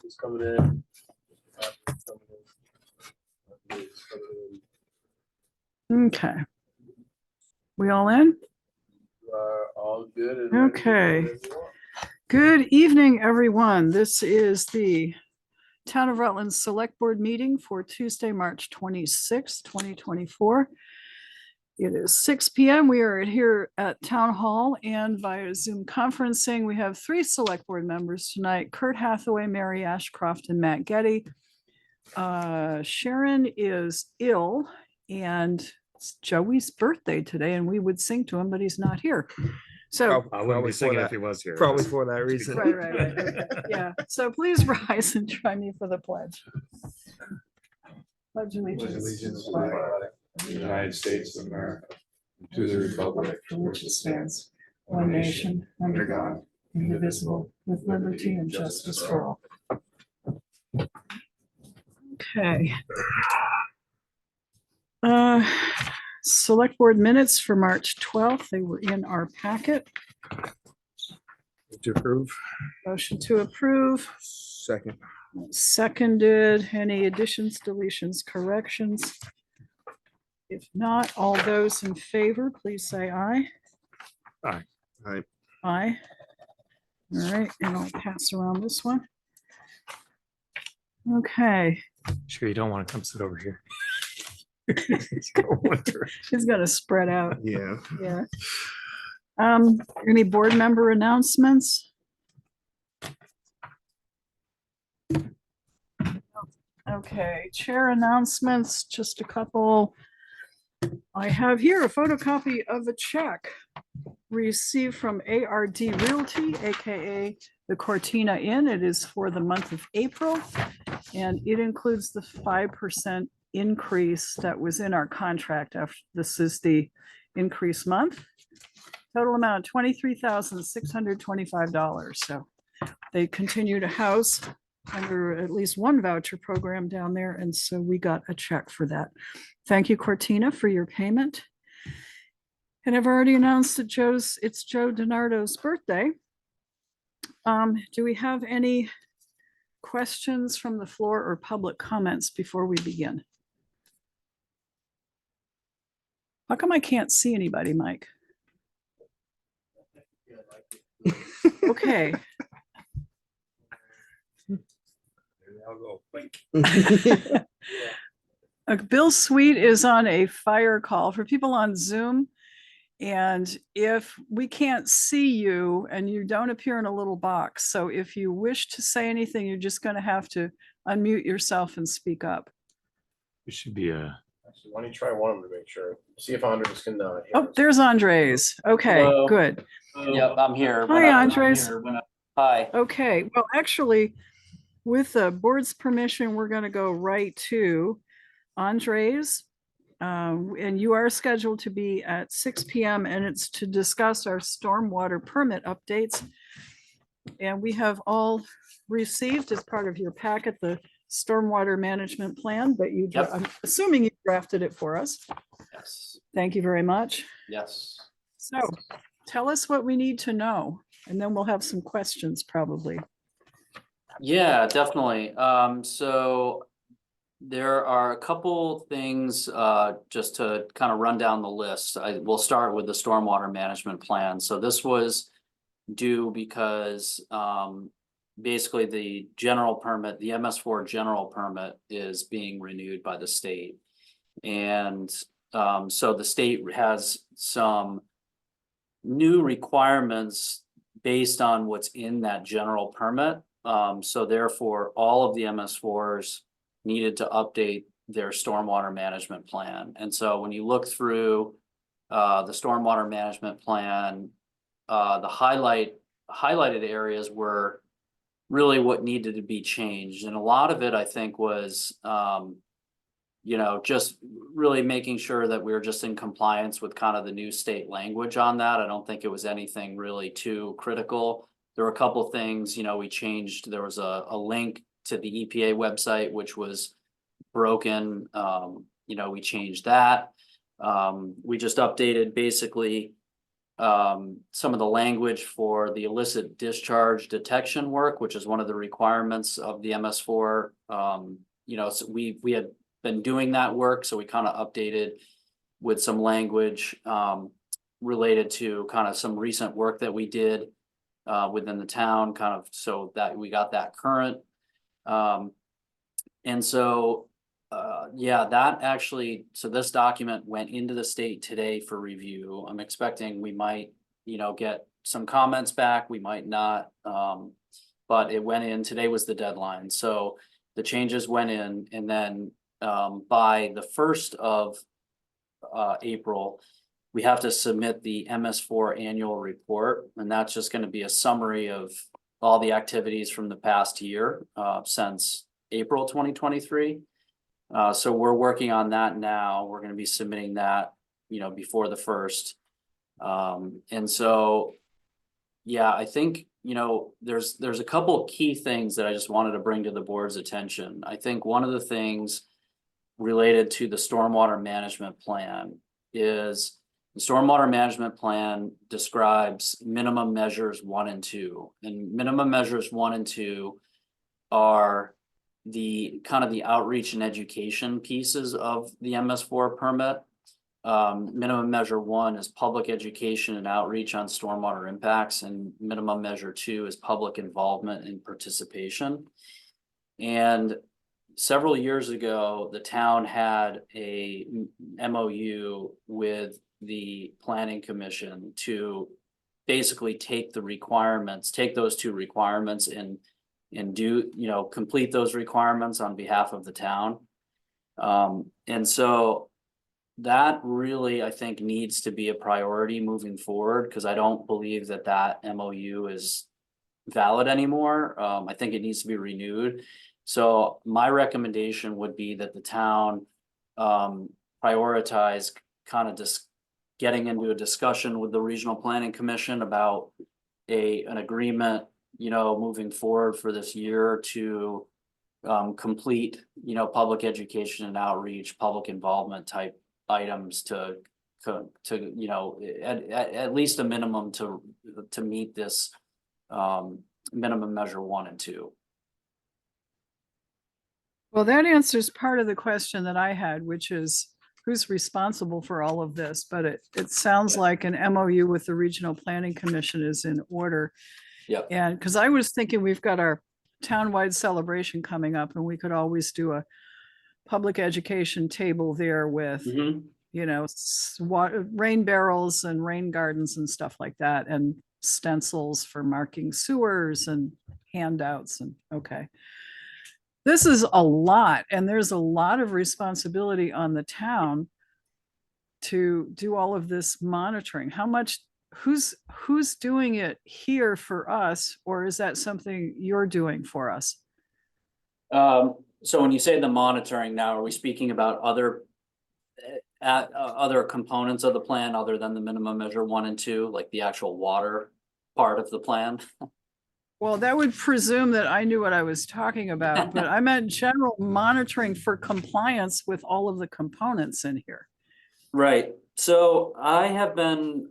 Who's coming in? Okay. We all in? You are all good. and Okay. ready to go whenever you want. Good evening, everyone. This is the Town of Rutland Select Board meeting for Tuesday, March 26th, 2024. It is 6 p.m. We are here at Town Hall and via Zoom conferencing. We have 3 Select Board members tonight: Kurt Hathaway, Mary Ashcroft, and Matt Getty. Sharon is ill and it's Joey's birthday today, and we would sing to him, but he's not here. So, I wouldn't be singing if he was here. Probably for that reason. right. Yeah, so please rise and join me for the pledge. Pledge allegiance to the flag of the United States of America, to the republic for which it stands, one nation, under God, indivisible, with liberty and justice for all. Okay. Select board minutes for March 12th. They were in our packet. To approve. Motion to approve. Second. Seconded. Any additions, deletions, corrections? If not, all those in favor, please say aye. Aye. Aye. Aye. All right, and I'll pass around this one. Okay, Sure, you don't want to come sit over here. he's gonna spread out. Yeah. Yeah. Any board member announcements? Okay, chair announcements, just a couple. I have here a photocopy of a check received from ARD Realty, AKA the Cortina Inn. It is for the month of April, and it includes the 5% increase that was in our contract. After this is the increase month. Total amount $23,625. So they continue to house under at least one voucher program down there, and so we got a check for that. Thank you, Cortina, for your payment. And I've already announced that it's Joe DiNardo's birthday. Do we have any questions from the floor or public comments before we begin? How come I can't see anybody, Mike? Okay. I'll go. Bill Sweet is on a fire call for people on Zoom. And if we can't see you and you don't appear in a little box, so if you wish to say anything, you're just going to have to unmute yourself and speak up. It should be a. Actually, why don't you try one of them to make sure? See if Andres can. Hear Oh, us. there's Andres. Okay, Hello. good. Yep, I'm here. Hi, Andres. Hi. Okay, well, actually, with the board's permission, we're going to go right to Andres. And you are scheduled to be at 6 p.m. and it's to discuss our stormwater permit updates. And we have all received as part of your packet the stormwater management plan, but Yep. I'm assuming you drafted it for us. Yes. Thank you very much. Yes. So tell us what we need to know, and then we'll have some questions probably. Yeah, definitely. So there are a couple things just to kind of run down the list. We'll start with the stormwater management plan. So this was due because basically the general permit, the MS4 general permit, is being renewed by the state. And so the state has some new requirements based on what's in that general permit. So therefore, all of the MS4s needed to update their stormwater management plan. And so when you look through the stormwater management plan, the highlighted areas were really what needed to be changed. And a lot of it, I think, was just really making sure that we were just in compliance with kind of the new state language on that. I don't think it was anything really too critical. There were a couple things, we changed. There was a link to the EPA website, which was broken. We changed that. We just updated basically some of the language for the illicit discharge detection work, which is one of the requirements of the MS4. So we had been doing that work, so we kind of updated with some language related to kind of some recent work that we did within the town, kind of, so that we got that current. And so, yeah, that actually, so this document went into the state today for review. I'm expecting we might, get some comments back, we might not. But it went in, today was the deadline, so the changes went in, and then by the 1st of April, we have to submit the MS4 annual report, and that's just gonna be a summary of all the activities from the past year, since April 2023. So we're working on that now. We're gonna be submitting that, before the 1st. And so, yeah, I think, there's a couple of key things that I just wanted to bring to the board's attention. I think one of the things related to the stormwater management plan is the stormwater management plan describes minimum measures 1 and 2, and minimum measures 1 and 2 are the kind of the outreach and education pieces of the MS4 permit. Minimum measure 1 is public education and outreach on stormwater impacts, and minimum measure 2 is public involvement and participation. And several years ago, the town had a MOU with the planning commission to basically take those 2 requirements and do, complete those requirements on behalf of the town. And so that really, I think, needs to be a priority moving forward, because I don't believe that MOU is valid anymore. I think it needs to be renewed. So my recommendation would be that the town prioritize kind of just getting into a discussion with the Regional Planning Commission about an agreement, moving forward for this year to complete, public education and outreach, public involvement type items to at least a minimum to meet this minimum measure 1 and 2. Well, that answers part of the question that I had, which is who's responsible for all of this? But it sounds like an MOU with the Regional Planning Commission is in order. Yep. And because I was thinking we've got our townwide celebration coming up, and we could always do a public education table there with, rain barrels and rain gardens and stuff like that, and stencils for marking sewers and handouts. And okay. This is a lot, and there's a lot of responsibility on the town to do all of this monitoring. How much, who's doing it here for us, or is that something you're doing for us? So when you say the monitoring now, are we speaking about other components of the plan other than the minimum measure 1 and 2, like the actual water part of the plan? Well, that would presume that I knew what I was talking about, but I meant general monitoring for compliance with all of the components in here. Right. So I have been,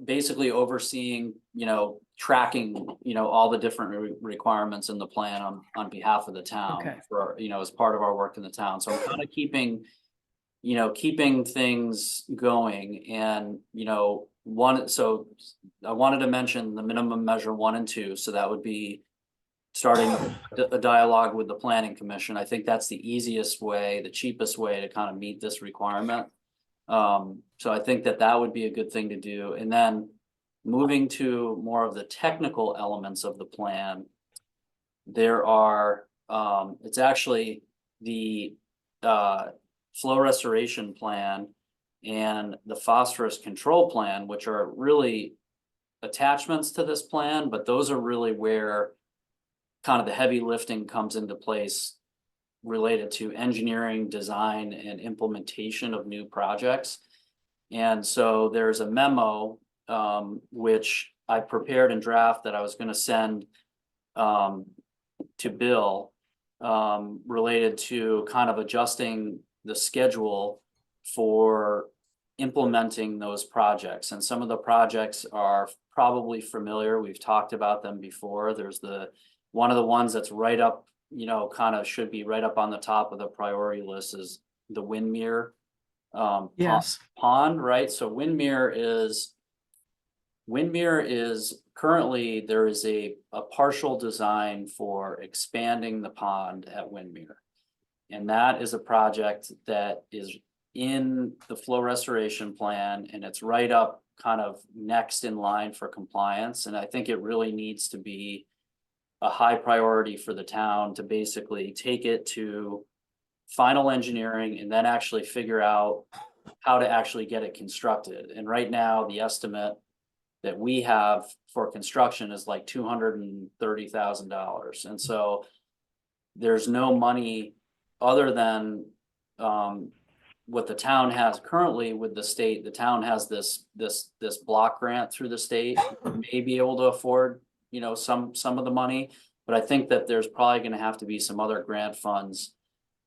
basically overseeing, tracking, all the different requirements in the plan on behalf of the town. Okay. For, as part of our work in the town. So I'm kind of keeping things going, and, so I wanted to mention the minimum measure 1 and 2. So that would be starting a dialogue with the planning commission. I think that's the easiest way, the cheapest way to kind of meet this requirement. So I think that would be a good thing to do. And then moving to more of the technical elements of the plan, there are, it's actually the flow restoration plan and the phosphorus control plan, which are really attachments to this plan, but those are really where kind of the heavy lifting comes into place related to engineering, design, and implementation of new projects. And so there's a memo which I prepared and draft that I was going to send to Bill related to kind of adjusting the schedule for implementing those projects. And some of the projects are probably familiar. We've talked about them before. There's one of the ones that's right up, kind of should be right up on the top of the priority list is the Windmere Yes, pond, right? So Windmere is currently, there is a partial design for expanding the pond at Windmere. And that is a project that is in the flow restoration plan, and it's right up kind of next in line for compliance. And I think it really needs to be a high priority for the town to basically take it to final engineering and then actually figure out how to actually get it constructed. And right now, the estimate that we have for construction is like $230,000. And so there's no money other than what the town has currently with the state. The town has this block grant through the state, may be able to afford, some of the money. But I think that there's probably gonna have to be some other grant funds,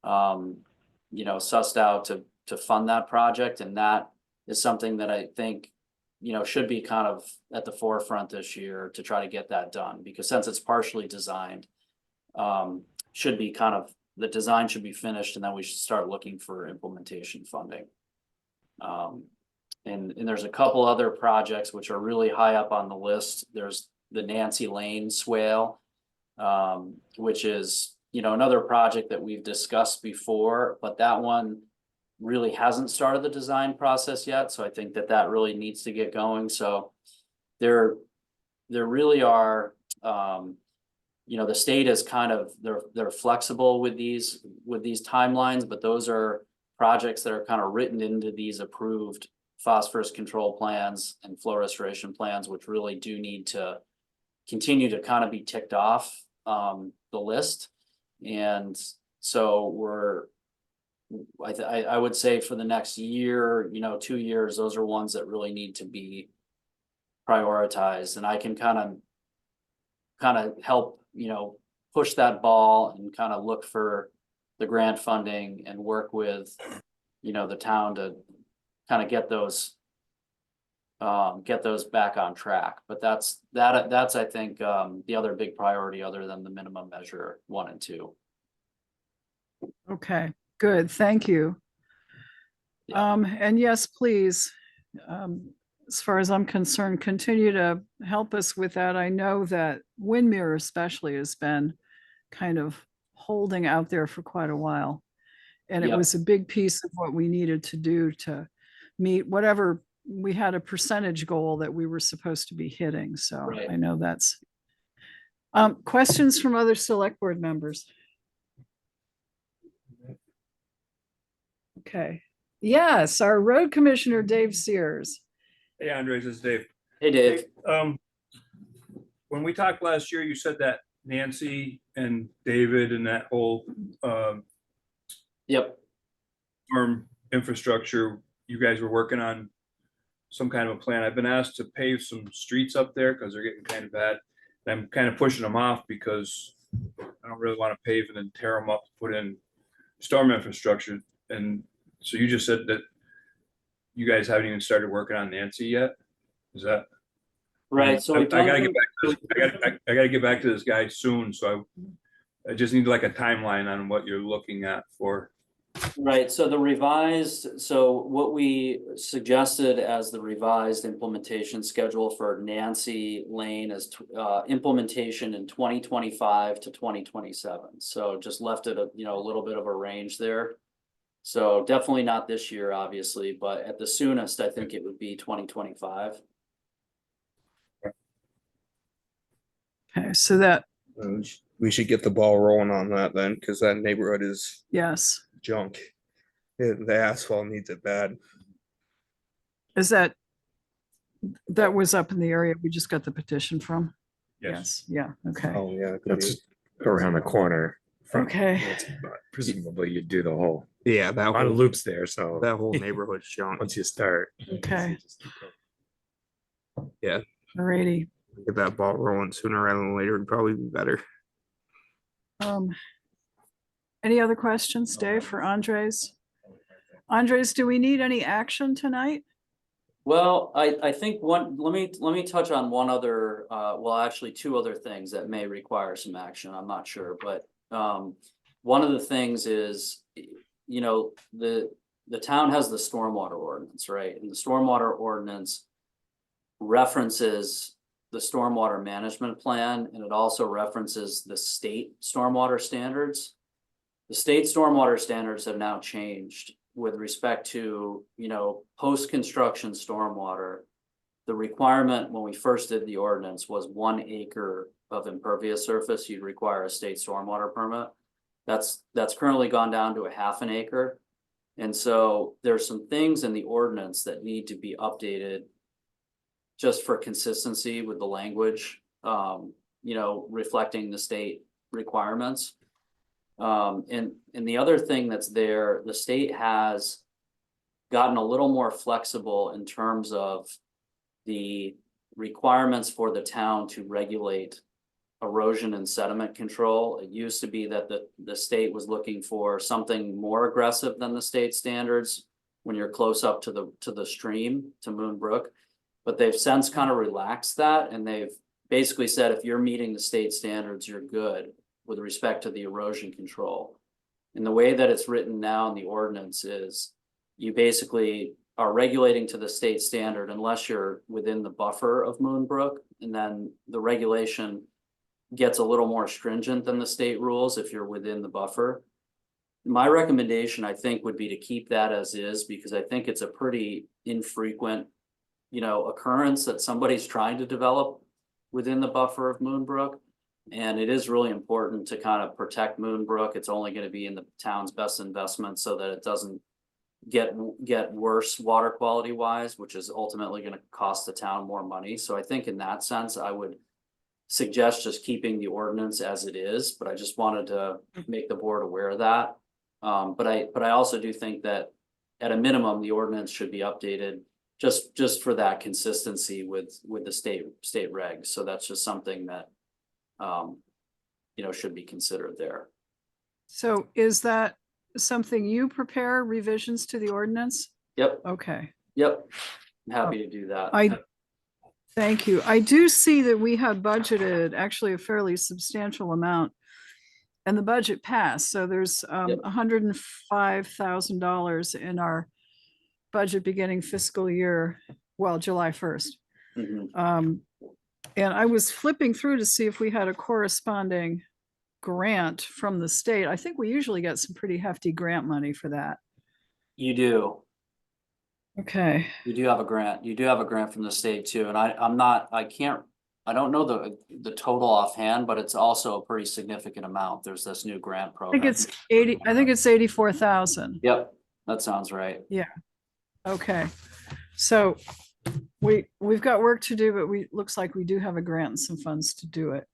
sussed out to fund that project. And that is something that I think, should be kind of at the forefront this year to try to get that done, because since it's partially designed, should be kind of, the design should be finished, and then we should start looking for implementation funding. And there's a couple other projects which are really high up on the list. There's the Nancy Lane swale, which is, another project that we've discussed before, but that one really hasn't started the design process yet. So I think that really needs to get going. So there really are, the state is kind of, they're flexible with these timelines, but those are projects that are kind of written into these approved phosphorus control plans and flow restoration plans, which really do need to continue to kind of be ticked off the list. And so I would say for the next year, 2 years, those are ones that really need to be prioritized. And I can kind of help, push that ball and kind of look for the grant funding and work with, the town to kind of get those back on track. But that's I think the other big priority other than the minimum measure 1 and 2. okay, good, thank you. Yeah. And yes, please, as far as I'm concerned, continue to help us with that. I know that Windmere especially has been kind of holding out there for quite a while. And it Yep. was a big piece of what we needed to do to meet whatever, we had a percentage goal that we were supposed to be hitting. So Right. I know that's. Questions from other select board members? Okay, yes, our road commissioner, Dave Sears. Hey, Andres, this is Dave. Hey, Dave. When we talked last year, you said that Nancy and David and that whole Yep. farm infrastructure, you guys were working on some kind of a plan. I've been asked to pave some streets up there because they're getting kind of bad. And I'm kind of pushing them off because I don't really want to pave and then tear them up, put in storm infrastructure. And so you just said that you guys haven't even started working on Nancy yet? Is that? Right. So I we've gotta done- get back to this. I gotta get back to this guy soon, so I just need like a timeline on what you're looking at for. Right, so what we suggested as the revised implementation schedule for Nancy Lane is implementation in 2025 to 2027. So just left it a little bit of a range there. So definitely not this year, obviously, but at the soonest, I think it would be 2025. Okay, so that, We should get the ball rolling on that then, because that neighborhood is yes, junk. The asphalt needs it bad. is that was up in the area we just got the petition from? Yes. Yeah, okay, Oh, yeah. it could be. That's around the corner. from- okay, but Presumably you'd do the whole, Yeah, that a lot of whole, loops there, so that whole neighborhood's junk. once you start. okay. Yeah. Alrighty. Get that ball rolling sooner rather than later would probably be better. Any other questions, Dave, for Andres? Andres, do we need any action tonight? Well, I think let me touch on one other, well, actually two other things that may require some action. I'm not sure, but one of the things is, you know, the town has the stormwater ordinance, right? And the stormwater ordinance references the stormwater management plan, and it also references the state stormwater standards. The state stormwater standards have now changed with respect to, you know, post-construction stormwater. The requirement when we first did the ordinance was 1 acre of impervious surface, you'd require a state stormwater permit. That's currently gone down to a 1/2 acre. And so there's some things in the ordinance that need to be updated just for consistency with the language, you know, reflecting the state requirements. And the other thing that's there, the state has gotten a little more flexible in terms of the requirements for the town to regulate erosion and sediment control. It used to be that the state was looking for something more aggressive than the state standards when you're close up to the stream, to Moon Brook. But they've since kind of relaxed that, and they've basically said, if you're meeting the state standards, you're good with respect to the erosion control. And the way that it's written now in the ordinance is you basically are regulating to the state standard unless you're within the buffer of Moon Brook, and then the regulation gets a little more stringent than the state rules if you're within the buffer. My recommendation, I think, would be to keep that as is, because I think it's a pretty infrequent, you know, occurrence that somebody's trying to develop within the buffer of Moon Brook. And it is really important to kind of protect Moon Brook. It's only going to be in the town's best investment so that it doesn't get worse water quality wise, which is ultimately going to cost the town more money. So I think in that sense, I would suggest just keeping the ordinance as it is, but I just wanted to make the board aware of that. But I also do think that at a minimum, the ordinance should be updated just for that consistency with the state regs. So that's just something that you know, should be considered there. So is that something you prepare revisions to the ordinance? Yep, Okay, yep. I'm happy to do that. thank you. I do see that we have budgeted actually a fairly substantial amount, and the budget passed. So there's Yep. $105,000 in our budget beginning fiscal year, well, July 1st. Mhm. And I was flipping through to see if we had a corresponding grant from the state. I think we usually get some pretty hefty grant money for that. You do. Okay, You do have a grant. You do have a grant from the state too. And I don't know the total offhand, but it's also a pretty significant amount. There's this new grant I program. think it's 84,000. Yep, that sounds right. Okay, so we've got work to do, but looks like we do have a grant and some funds to do it.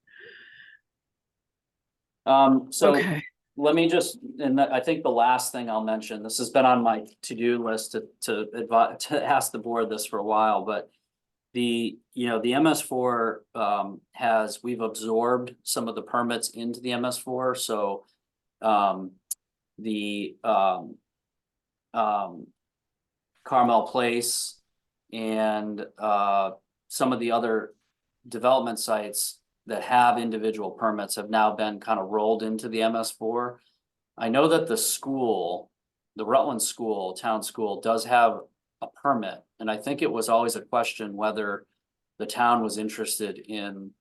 So Okay, let me just, and I think the last thing I'll mention, this has been on my to-do list to advise, to ask the board this for a while, but the MS4 we've absorbed some of the permits into the MS4. So the Carmel Place and some of the other development sites that have individual permits have now been kind of rolled into the MS4. I know that the school, the Rutland School, town school, does have a permit. And I think it was always a question whether the town was interested in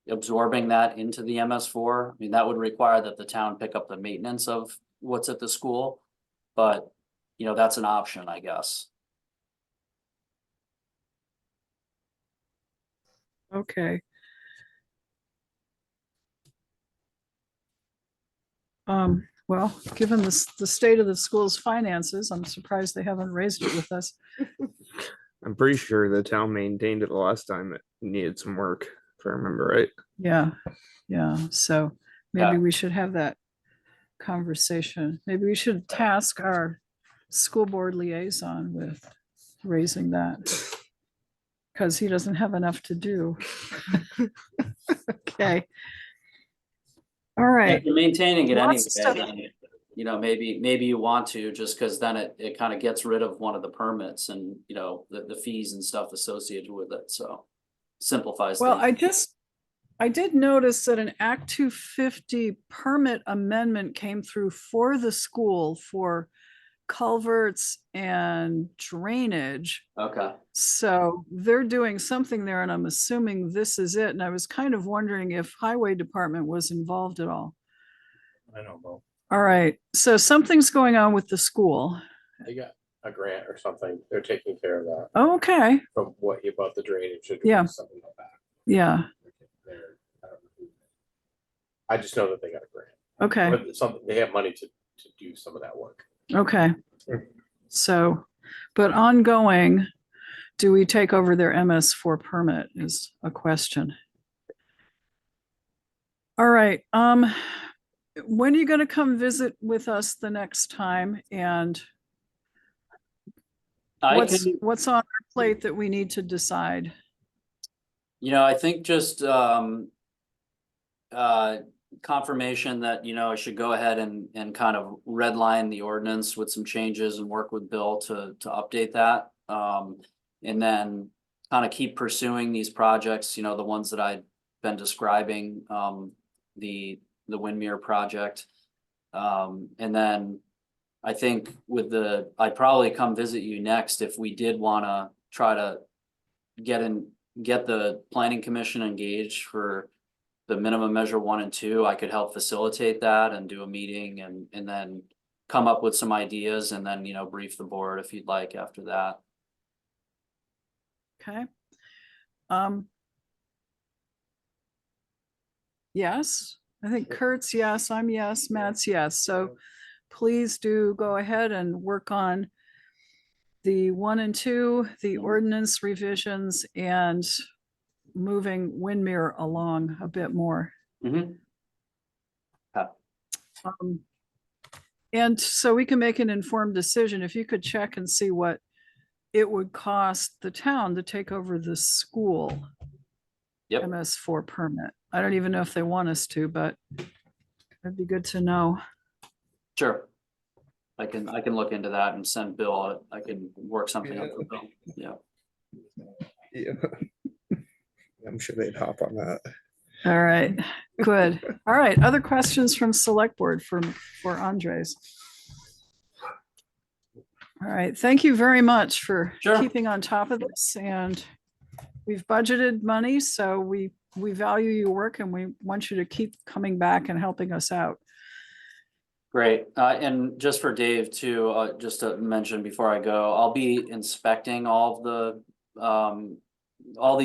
absorbing that into the MS4. I mean, that would require that the town pick up the maintenance of what's at the school. But, you know, that's an option, I guess. okay. Well, given the state of the school's finances, I'm surprised they haven't raised it with us. I'm pretty sure the town maintained it the last time it needed some work, if I remember right. Yeah, so maybe Yeah. we should have that conversation. Maybe we should task our school board liaison with raising that. Because he doesn't have enough to do. Okay. All right. If you're maintaining it anyway, Lots of stuff. then, you know, maybe you want to, just because then it kind of gets rid of one of the permits and, you know, the fees and stuff associated with it, so simplifies Well, things. I did notice that an Act 250 permit amendment came through for the school for culverts and drainage. Okay, So they're doing something there, and I'm assuming this is it. And I was kind of wondering if highway department was involved at all. I don't know. All right, so something's going on with the school. They got a grant or something. They're taking care of that Okay, from what you about the drainage. Should Yeah. something like that. yeah, They're- I don't know who- I just know that they got a grant. okay, But something, they have money to do some of that work. okay. So, but ongoing, do we take over their MS4 permit is a question. All right, when are you gonna come visit with us the next time? And I what's, can, what's on our plate that we need to decide? you know, I think just confirmation that, you know, I should go ahead and kind of redline the ordinance with some changes and work with Bill to update that. And then kind of keep pursuing these projects, you know, the ones that I've been describing, the Windmere project. And then I think I'd probably come visit you next if we did want to try to get the planning commission engaged for the minimum measure 1 and 2. I could help facilitate that and do a meeting and then come up with some ideas and then, you know, brief the board if you'd like after that. Okay. Yes, I think Kurt's yes, I'm yes, Matt's yes. So please do go ahead and work on the 1 and 2, the ordinance revisions, and moving Windmere along a bit more. Mhm. And so we can make an informed decision. If you could check and see what it would cost the town to take over the school Yep, MS4 permit. I don't even know if they want us to, but it'd be good to know. sure. I can look into that and send Bill, I can work something up for Bill, yeah. Yeah. I'm sure they'd hop on that. All right, good. All right, other questions from select board for Andres? All right, thank you very much for Sure. keeping on top of this, and we've budgeted money, so we value your work and we want you to keep coming back and helping us out. Great, and just for Dave too, just to mention before I go, I'll be inspecting all of the, all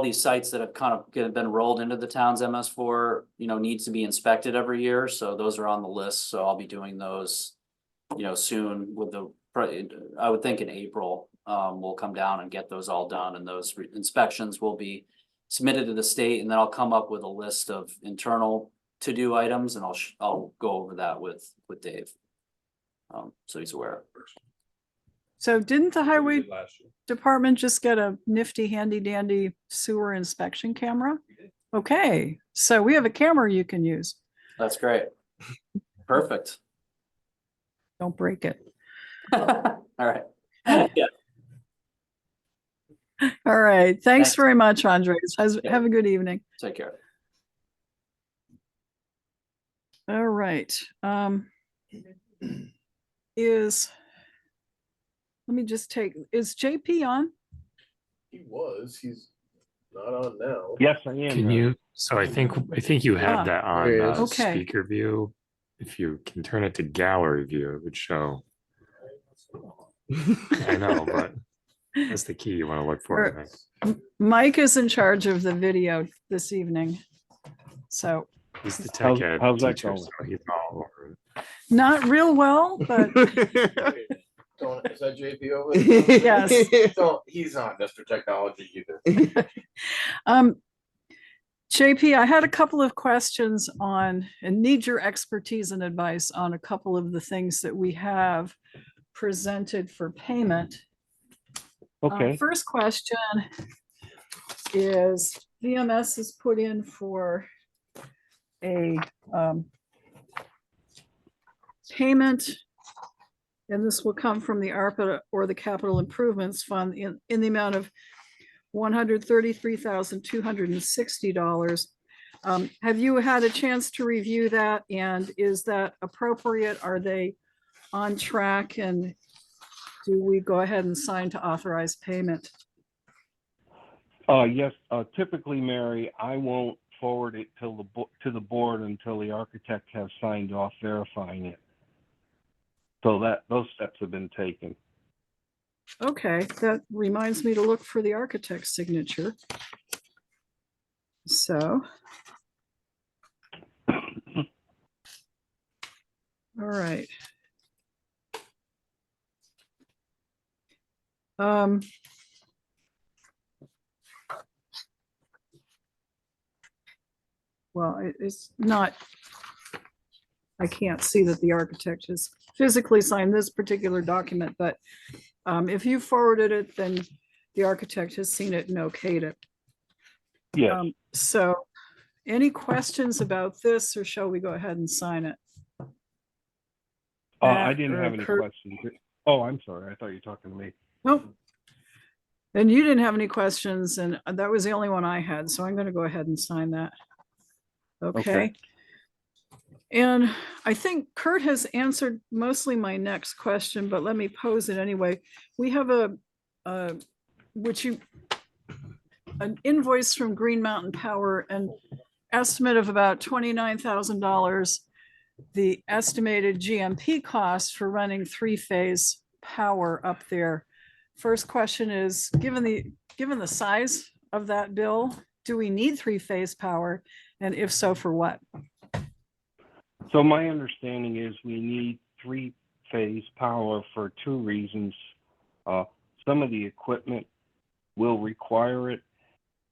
these sites that have kind of been rolled into the town's MS4, you know, needs to be inspected every year, so those are on the list, so I'll be doing those, you know, soon with I would think in April, we'll come down and get those all done, and those inspections will be submitted to the state, and then I'll come up with a list of internal to-do items, and I'll go over that with Dave. So he's aware. So didn't the highway Last year. department just get a nifty handy dandy sewer inspection camera? Okay, so we have a camera you can use. That's great. Perfect. Don't break it. All right. Yeah, All right, thanks Thanks. very much, Andres. Yeah. Have a good evening. take care. All right. Let me just take, is JP on? He's not on now. Yes, I am. Can you, so I think you Ah, have that on there he is. Okay. speaker view. If you can turn it to gallery view, it would show. I know, but that's the key you want to look for, I think. Mike is in charge of the video this evening. So He's the tech ed how's that teacher, going? so he's all over it. not real well, but Don't, is that JP over there? yes. He's not Mr. Technology either. JP, I had a couple of questions on and need your expertise and advice on a couple of the things that we have presented for payment. Okay, First question is VMS is put in for a payment. And this will come from the ARPA or the Capital Improvements Fund in the amount of $133,260. Have you had a chance to review that? And is that appropriate? Are they on track? And do we go ahead and sign to authorize payment? Yes, typically, Mary, I won't forward it to the board until the architect has signed off verifying it. So those steps have been taken. Okay, that reminds me to look for the architect's signature. So. All right. Well, it's not, I can't see that the architect has physically signed this particular document, but if you forwarded it, then the architect has seen it and okayed it. Yes, So any questions about this, or shall we go ahead and sign it? I Matt didn't or have any Kurt? questions. Oh, I'm sorry. I thought you were talking to me. Nope. And you didn't have any questions, and that was the only one I had, so I'm gonna go ahead and sign that. Okay. And I think Kurt has answered mostly my next question, but let me pose it anyway. We have an invoice from Green Mountain Power, an estimate of about $29,000. The estimated GMP cost for running three-phase power up there. First question is, given the size of that bill, do we need three-phase power? And if so, for what? So my understanding is we need three-phase power for two reasons. Some of the equipment will require it,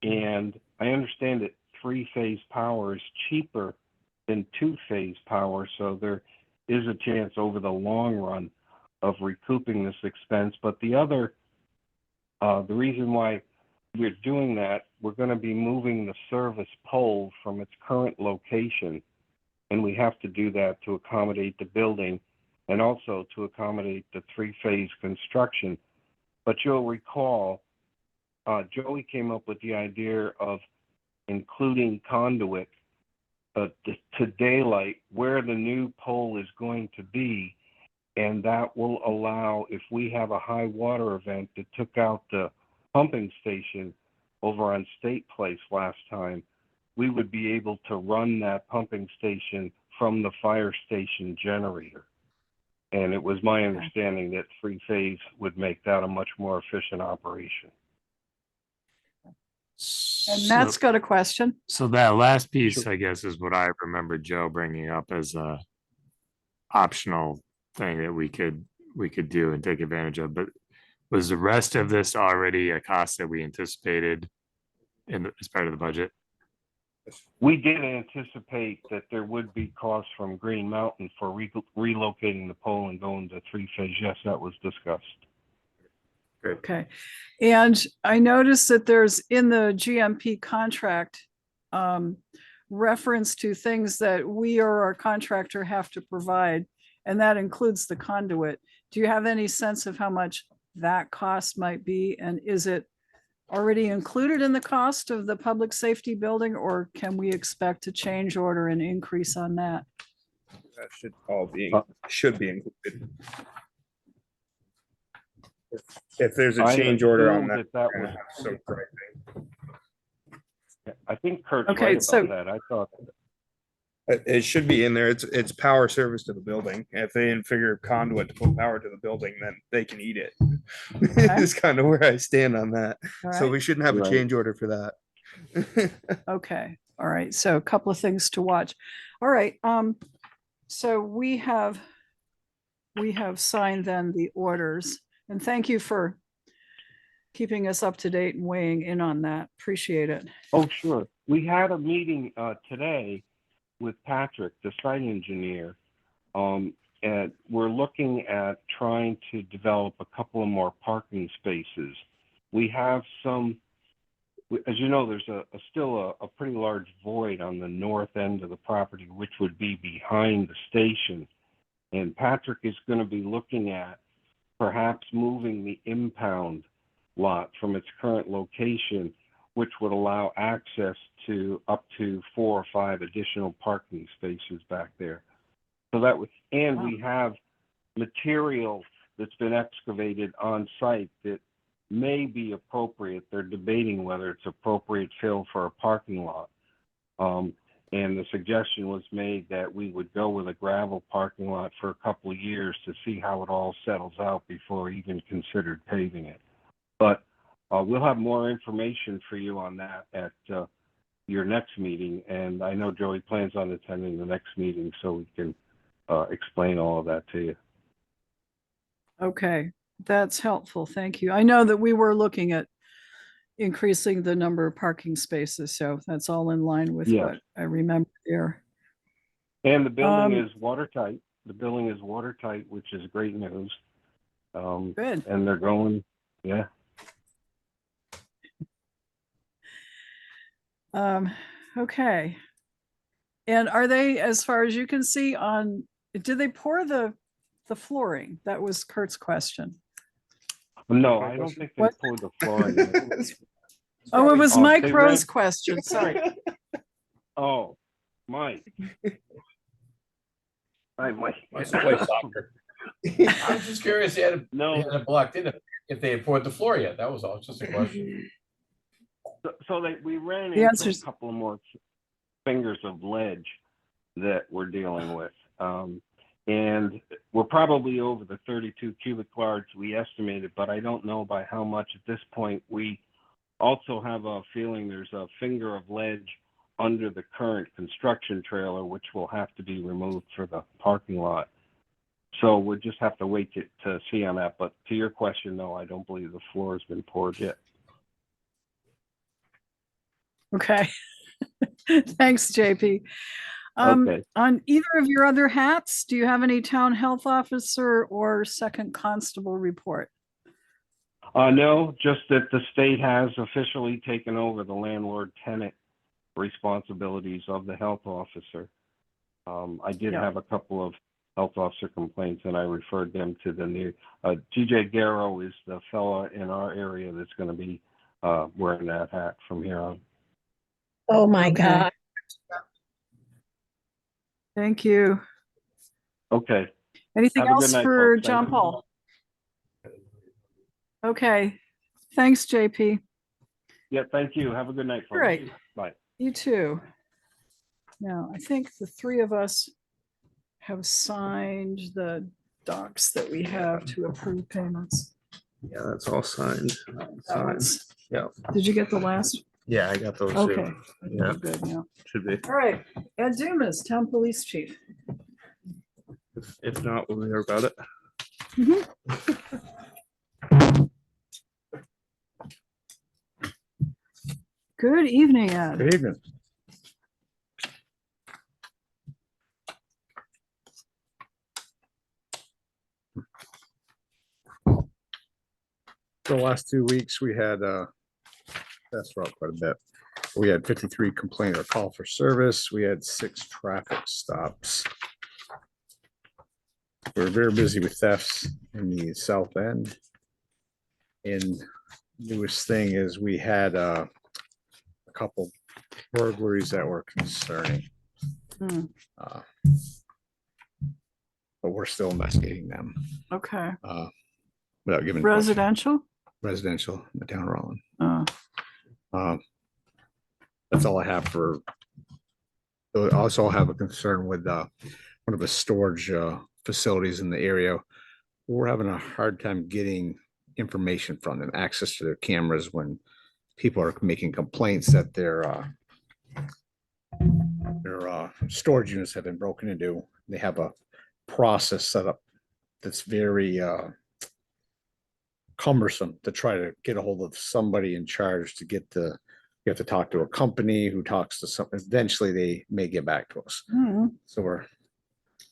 and I understand that three-phase power is cheaper than two-phase power, so there is a chance over the long run of recouping this expense. But the reason why we're doing that, we're going to be moving the service pole from its current location, and we have to do that to accommodate the building and also to accommodate the three-phase construction. But you'll recall, Joey came up with the idea of including conduit to daylight where the new pole is going to be, and that will allow, if we have a high water event that took out the pumping station over on State Place last time, we would be able to run that pumping station from the fire station generator. And it was my understanding that three-phase would make that a much more efficient operation. And Matt's got a question. So that last piece, I guess, is what I remember Joe bringing up as a optional thing that we could do and take advantage of. But was the rest of this already a cost that we anticipated as part of the budget? We did anticipate that there would be costs from Green Mountain for relocating the pole and going to three-phase. Yes, that was discussed. Okay. And I noticed that there's in the GMP contract reference to things that we or our contractor have to provide, and that includes the conduit. Do you have any sense of how much that cost might be? And is it already included in the cost of the public safety building, or can we expect a change order and increase on that? That should be included. If there's a I change order on assumed that, that we're was. gonna have some pricing. I think Kurt's Okay, right so- about that. I thought. It should be in there. It's power service to the building. If they didn't figure conduit to put power to the building, then they can eat it. It's kind of where I stand on that. All So right. we shouldn't have a Right. change order for that. Okay, all right, so a couple of things to watch. All right, so we have signed then the orders, and thank you for keeping us up to date and weighing in on that. Appreciate it. Oh, sure. We had a meeting today with Patrick, the site engineer, and we're looking at trying to develop a couple of more parking spaces. We have some, as you know, there's still a pretty large void on the north end of the property, which would be behind the station. And Patrick is going to be looking at perhaps moving the impound lot from its current location, which would allow access to up to 4 or 5 additional parking spaces back there. So that would, and we have material that's been excavated on site that may be appropriate. They're debating whether it's appropriate fill for a parking lot. And the suggestion was made that we would go with a gravel parking lot for a couple of years to see how it all settles out before we even considered paving it. But we'll have more information for you on that at your next meeting. And I know Joey plans on attending the next meeting so we can explain all of that to you. Okay, that's helpful. Thank you. I know that we were looking at increasing the number of parking spaces, so that's all in line with Yes. what I remember there. And the building Um, is watertight. The building is watertight, which is great news. Good. And they're going, yeah. Okay. And are they, as far as you can see on, did they pour the flooring? That was Kurt's question. No, I don't think they What? poured the flooring in. Oh, it was Oh, Mike they Rowe's ran- question, sorry. Oh, Mike. Hi, Mike. Wants to play soccer. I was just curious, they had No, it blocked in if they had poured the floor yet. That was all, it's just a question. so we ran The into a answer's- couple of more fingers of ledge that we're dealing with. And we're probably over the 32 cubic yards we estimated, but I don't know by how much at this point. We also have a feeling there's a finger of ledge under the current construction trailer, which will have to be removed for the parking lot. So we'll just have to wait to see on that. But to your question, no, I don't believe the floor has been poured yet. Okay. Thanks, JP. Okay. On either of your other hats, do you have any town health officer or second constable report? No, just that the state has officially taken over the landlord-tenant responsibilities of the health officer. I did Yeah. have a couple of health officer complaints, and I referred them to the new, TJ Garrow is the fella in our area that's going to be wearing that hat from here on. Oh, my Okay. God. Thank you. Okay. Anything Have a good else night, for folks. Thank John you. Paul? Okay. Thanks, JP. Yeah, thank you. Have a good night, folks. Great. Bye. You too. Now, I think the three of us have signed the docs that we have to approve payments. Yeah, that's all signed. Yeah. Did you get the last? Yeah, I got those Okay. too. Yeah. Good, yeah. Should be. All right, Ed Dumas, Town Police Chief. If not, we'll hear about it. Good evening, Ed. Good evening. The last 2 weeks, we had, that's up quite a bit. We had 53 complaint or call for service. We had 6 traffic stops. We were very busy with thefts in the south end. And newest thing is we had a couple burglaries that were concerning. Hmm, But we're still investigating them, Okay, without giving. residential? Residential in the town of Rutland. Uh, That's all I have for. I also have a concern with one of the storage facilities in the area. We're having a hard time getting information from them, access to their cameras when people are making complaints that their storage units have been broken into. They have a process set up that's very cumbersome to try to get a hold of somebody in charge to get you have to talk to a company who talks to some, eventually they may get back to us. hmm, So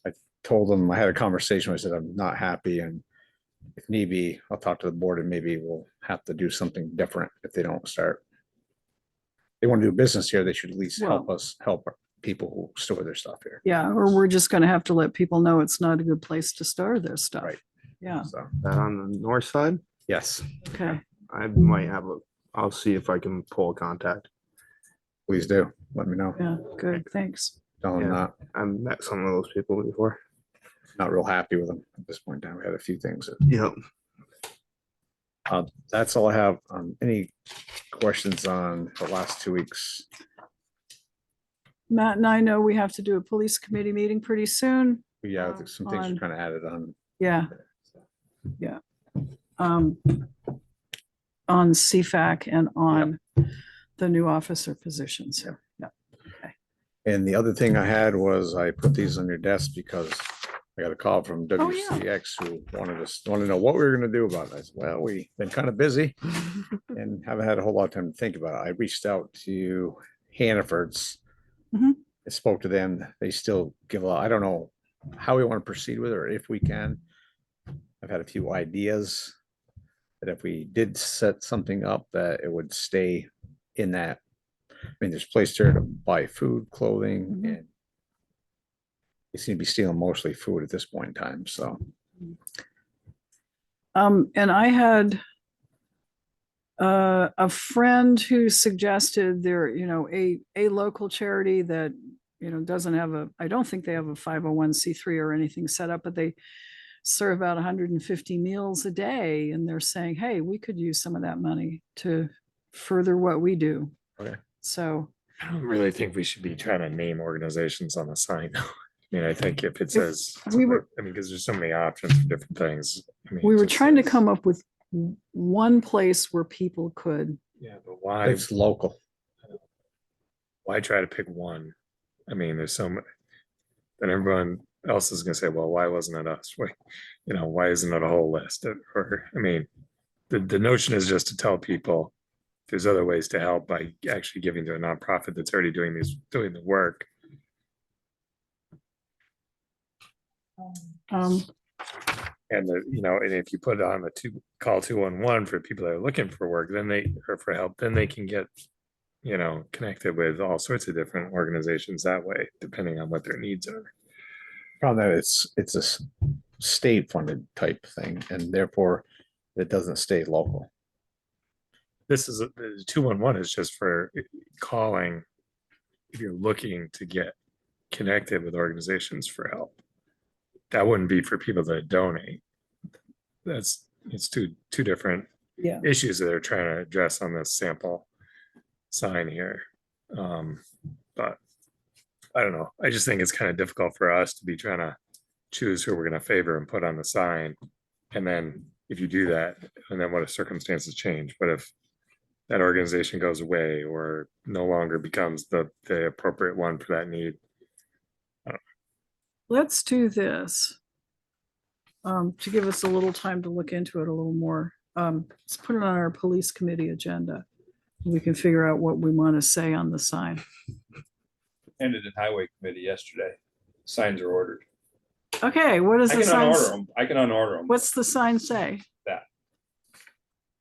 I told them, I had a conversation, I said, I'm not happy, and if need be, I'll talk to the board and maybe we'll have to do something different if they don't start. They want to do business here, they should at least help Well- us, help people who store their stuff here. Yeah, or we're just gonna have to let people know it's not a good place to store their stuff. Right. Yeah, So, That on the north side, yes, okay. I might have a, I'll see if I can pull a contact. please do. Let me know. Yeah, good, thanks. Tell them Yeah. I've met some of those people before. not real happy with them at this point in time. We had a few things that Yep. that's all I have. Any questions on the last 2 weeks? Matt and I know we have to do a police committee meeting pretty soon. Yeah, there's some things On- we're kind of added on. Yeah. Yeah. Um, on CFAC and on the new officer positions. Yeah. And the other thing I had was I put these on your desk because I got a call from Oh, yeah. WCX who wanted to know what we were gonna do about it. I said, well, we've been kind of busy and haven't had a whole lot of time to think about it. I reached out to Hannaford's. Mhm. I spoke to them. They still give a lot. I don't know how we want to proceed with it or if we can. I've had a few ideas that if we did set something up, that it would stay in that. I mean, there's a place there to buy food, clothing, Mhm. and they seem to be stealing mostly food at this point in time, so. And I had a friend who suggested there, a local charity that, doesn't have I don't think they have a 501c3 or anything set up, but they serve about 150 meals a day. And they're saying, hey, we could use some of that money to further what we do. Okay. So, I don't really think we should be trying to name organizations on the sign. I mean, I think if it says, we were- I mean, because there's so many options for different things. I mean, we it were just trying to says- come up with one place where people could, Yeah, but why, It's local. why try to pick one? I mean, there's so many. Then everyone else is gonna say, well, why wasn't it us? Why, why isn't it a whole list? Or, I mean, the notion is just to tell people there's other ways to help by actually giving to a nonprofit that's already doing the work. um, And and if you put it on the call 211 for people that are looking for work, or for help, then they can get, connected with all sorts of different organizations that way, depending on what their needs are. Problem that it's a state funded type thing and therefore it doesn't stay local. The 211 is just for calling if you're looking to get connected with organizations for help. That wouldn't be for people that donate. It's two different yeah. issues that they're trying to address on this sample sign here. But I don't know. I just think it's kind of difficult for us to be trying to choose who we're going to favor and put on the sign. And then if you do that, and then what if circumstances change? What if that organization goes away or no longer becomes the appropriate one for that need? Let's do this. To give us a little time to look into it a little more. Let's put it on our police committee agenda. We can figure out what we want to say on the sign. Ended in highway committee yesterday. Signs are ordered. Okay, what does I the can sign, unorder them. I can unorder them. what's the sign say? That.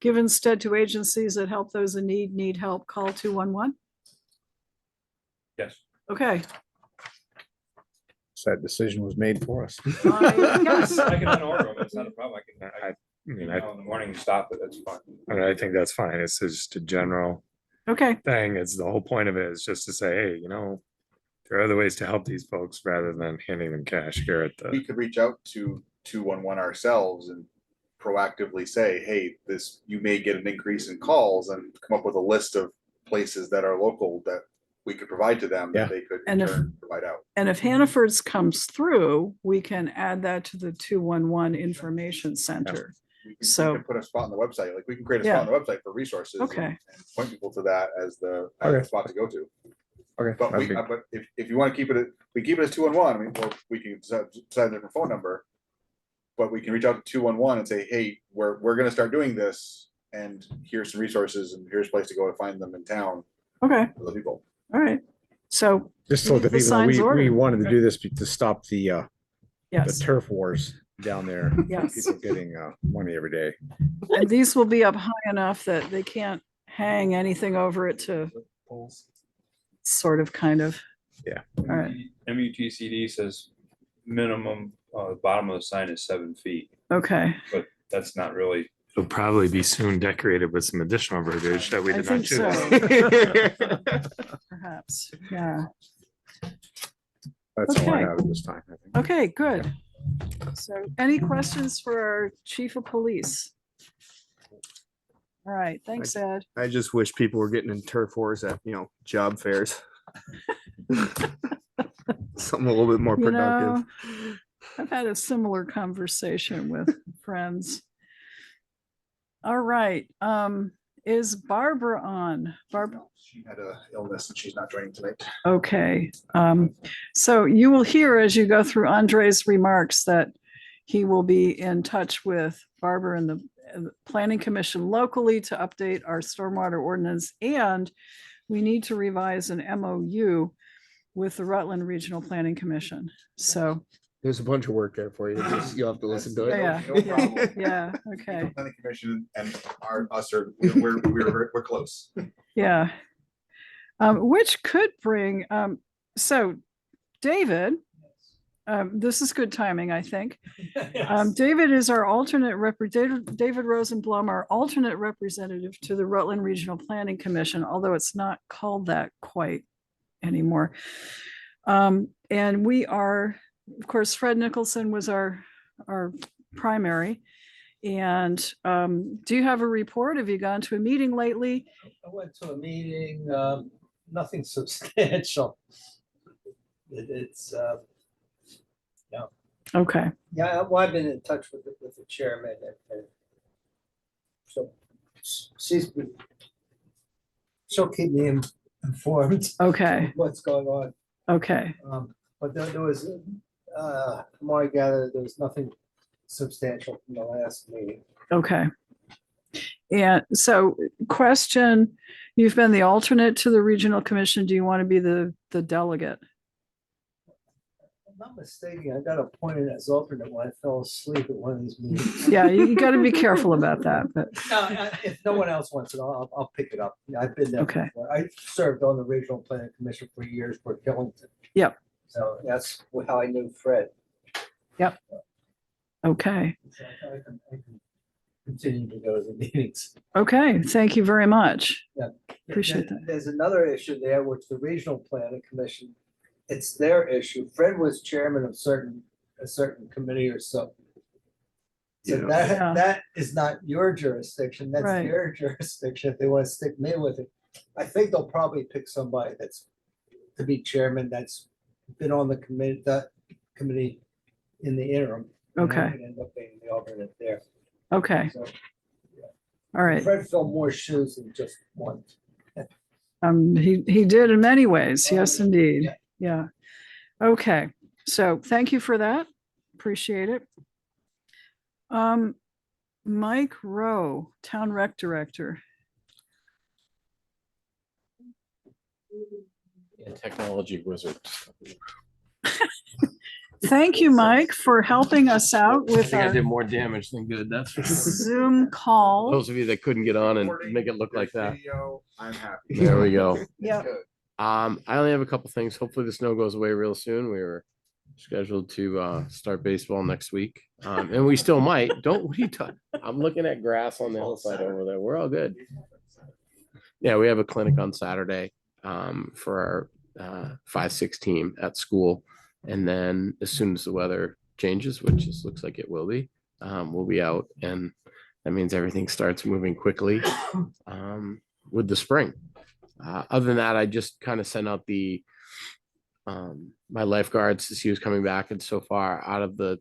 Give instead to agencies that help those in need help, call 211. Yes. Okay. So that decision was made for us. Yes. I can unorder them. It's not a problem. I mean, In the morning, stop it. That's fine. I think that's fine. It's just a general Okay, thing. It's the whole point of it is just to say, hey, there are other ways to help these folks rather than handing them cash here at We the. could reach out to 211 ourselves and proactively say, hey, you may get an increase in calls, and come up with a list of places that are local that we could provide to them Yeah. that they could And in if- turn provide out. and if Hannaford's comes through, we can add that to the 211 information center. We So- can put a spot on the website, like we can create a spot on the website for resources. Okay. And point people to that as the Okay. spot to go to. Okay. But that'd be- but if you want to keep it, we keep it as 211, I mean, well, we can decide a different phone number. But we can reach out to 211 and say, hey, we're gonna start doing this, and here's some resources, and here's a place to go to find them in town Okay, for the people. all right. So, Just so Leave the the people, know, signs we ordered. wanted to do this to stop the yes, turf wars down there. Yes. People getting money every day. and these will be up high enough that they can't hang anything over it to sort of kind of right. MUTCD says minimum, bottom of the sign is 7 feet, Okay, but that's not really, It'll probably be soon decorated with some additional verbiage that we I did not think so. choose. Perhaps, yeah. That's all I Okay. have at this time, I think. Okay, good. So any questions for our chief of police? All right, thanks, Ed. I just wish people were getting in turf wars at, job fairs. Something a little bit more You productive. know, I've had a similar conversation with friends. All right, is Barbara on? Barbara, She had a illness and she's not joining tonight. okay. So you will hear as you go through Andre's remarks that he will be in touch with Barbara and the Planning Commission locally to update our stormwater ordinance, and we need to revise an MOU with the Rutland Regional Planning Commission. So, There's a bunch of work there for you. You'll have to listen to it. yeah, No problem. yeah, okay, Planning Commission and us are, we're close. yeah. Which could bring, so David, this is good timing, I think. David is our alternate David Rosenblum, our alternate representative to the Rutland Regional Planning Commission, although it's not called that quite anymore. And we are, of course, Fred Nicholson was our primary. And do you have a report? Have you gone to a meeting lately? I went to a meeting, nothing substantial. It's, Okay, yeah, well, I've been in touch with the chairman and so she'll keep me informed okay, of what's going on. okay, But there was, from what I gather, there was nothing substantial from the last meeting. okay. And so question, you've been the alternate to the Regional Commission. Do you want to be the delegate? If I'm not mistaken, I got appointed as alternate when I fell asleep at one of these meetings. Yeah, you got to be careful about that, but If no one else wants it, I'll pick it up. I've been there Okay. before. I served on the Regional Planning Commission for years for Killington. Yep. So that's how I knew Fred. okay, So I can continue to go to the meetings. okay, thank you very much. Yeah. Appreciate that. There's another issue there, which the Regional Planning Commission, it's their issue. Fred was chairman of a certain committee or so. So Yeah. Yeah. that is not your jurisdiction, that's Right. their jurisdiction, if they want to stick me with it. I think they'll probably pick somebody that's to be chairman, that's been on the committee in the interim. and I Okay. could end up being the alternate there. Okay, So all right. Fred filled more shoes than just one. He did in many ways. Yes, indeed. Yeah. Yeah. Okay, so thank you for that. Appreciate it. Mike Rowe, Town Rec Director. Technology wizard. Thank you, Mike, for helping us out I with think I our did more damage than good, that's for sure. Zoom call. Those of you that couldn't get on and make it look like that. Video, I'm happy. There we go. Yeah. Good. I only have a couple things. Hopefully the snow goes away real soon. We were scheduled to start baseball next week. And we still might. What are you talking? I'm looking at grass on the hillside over there. We're all good. Yeah, we have a clinic on Saturday for our 5-6 team at school. And then as soon as the weather changes, which it looks like it will be, we'll be out, and that means everything starts moving quickly with the spring. Other than that, I just kind of sent out the my lifeguards to see who's coming back, and so far out of the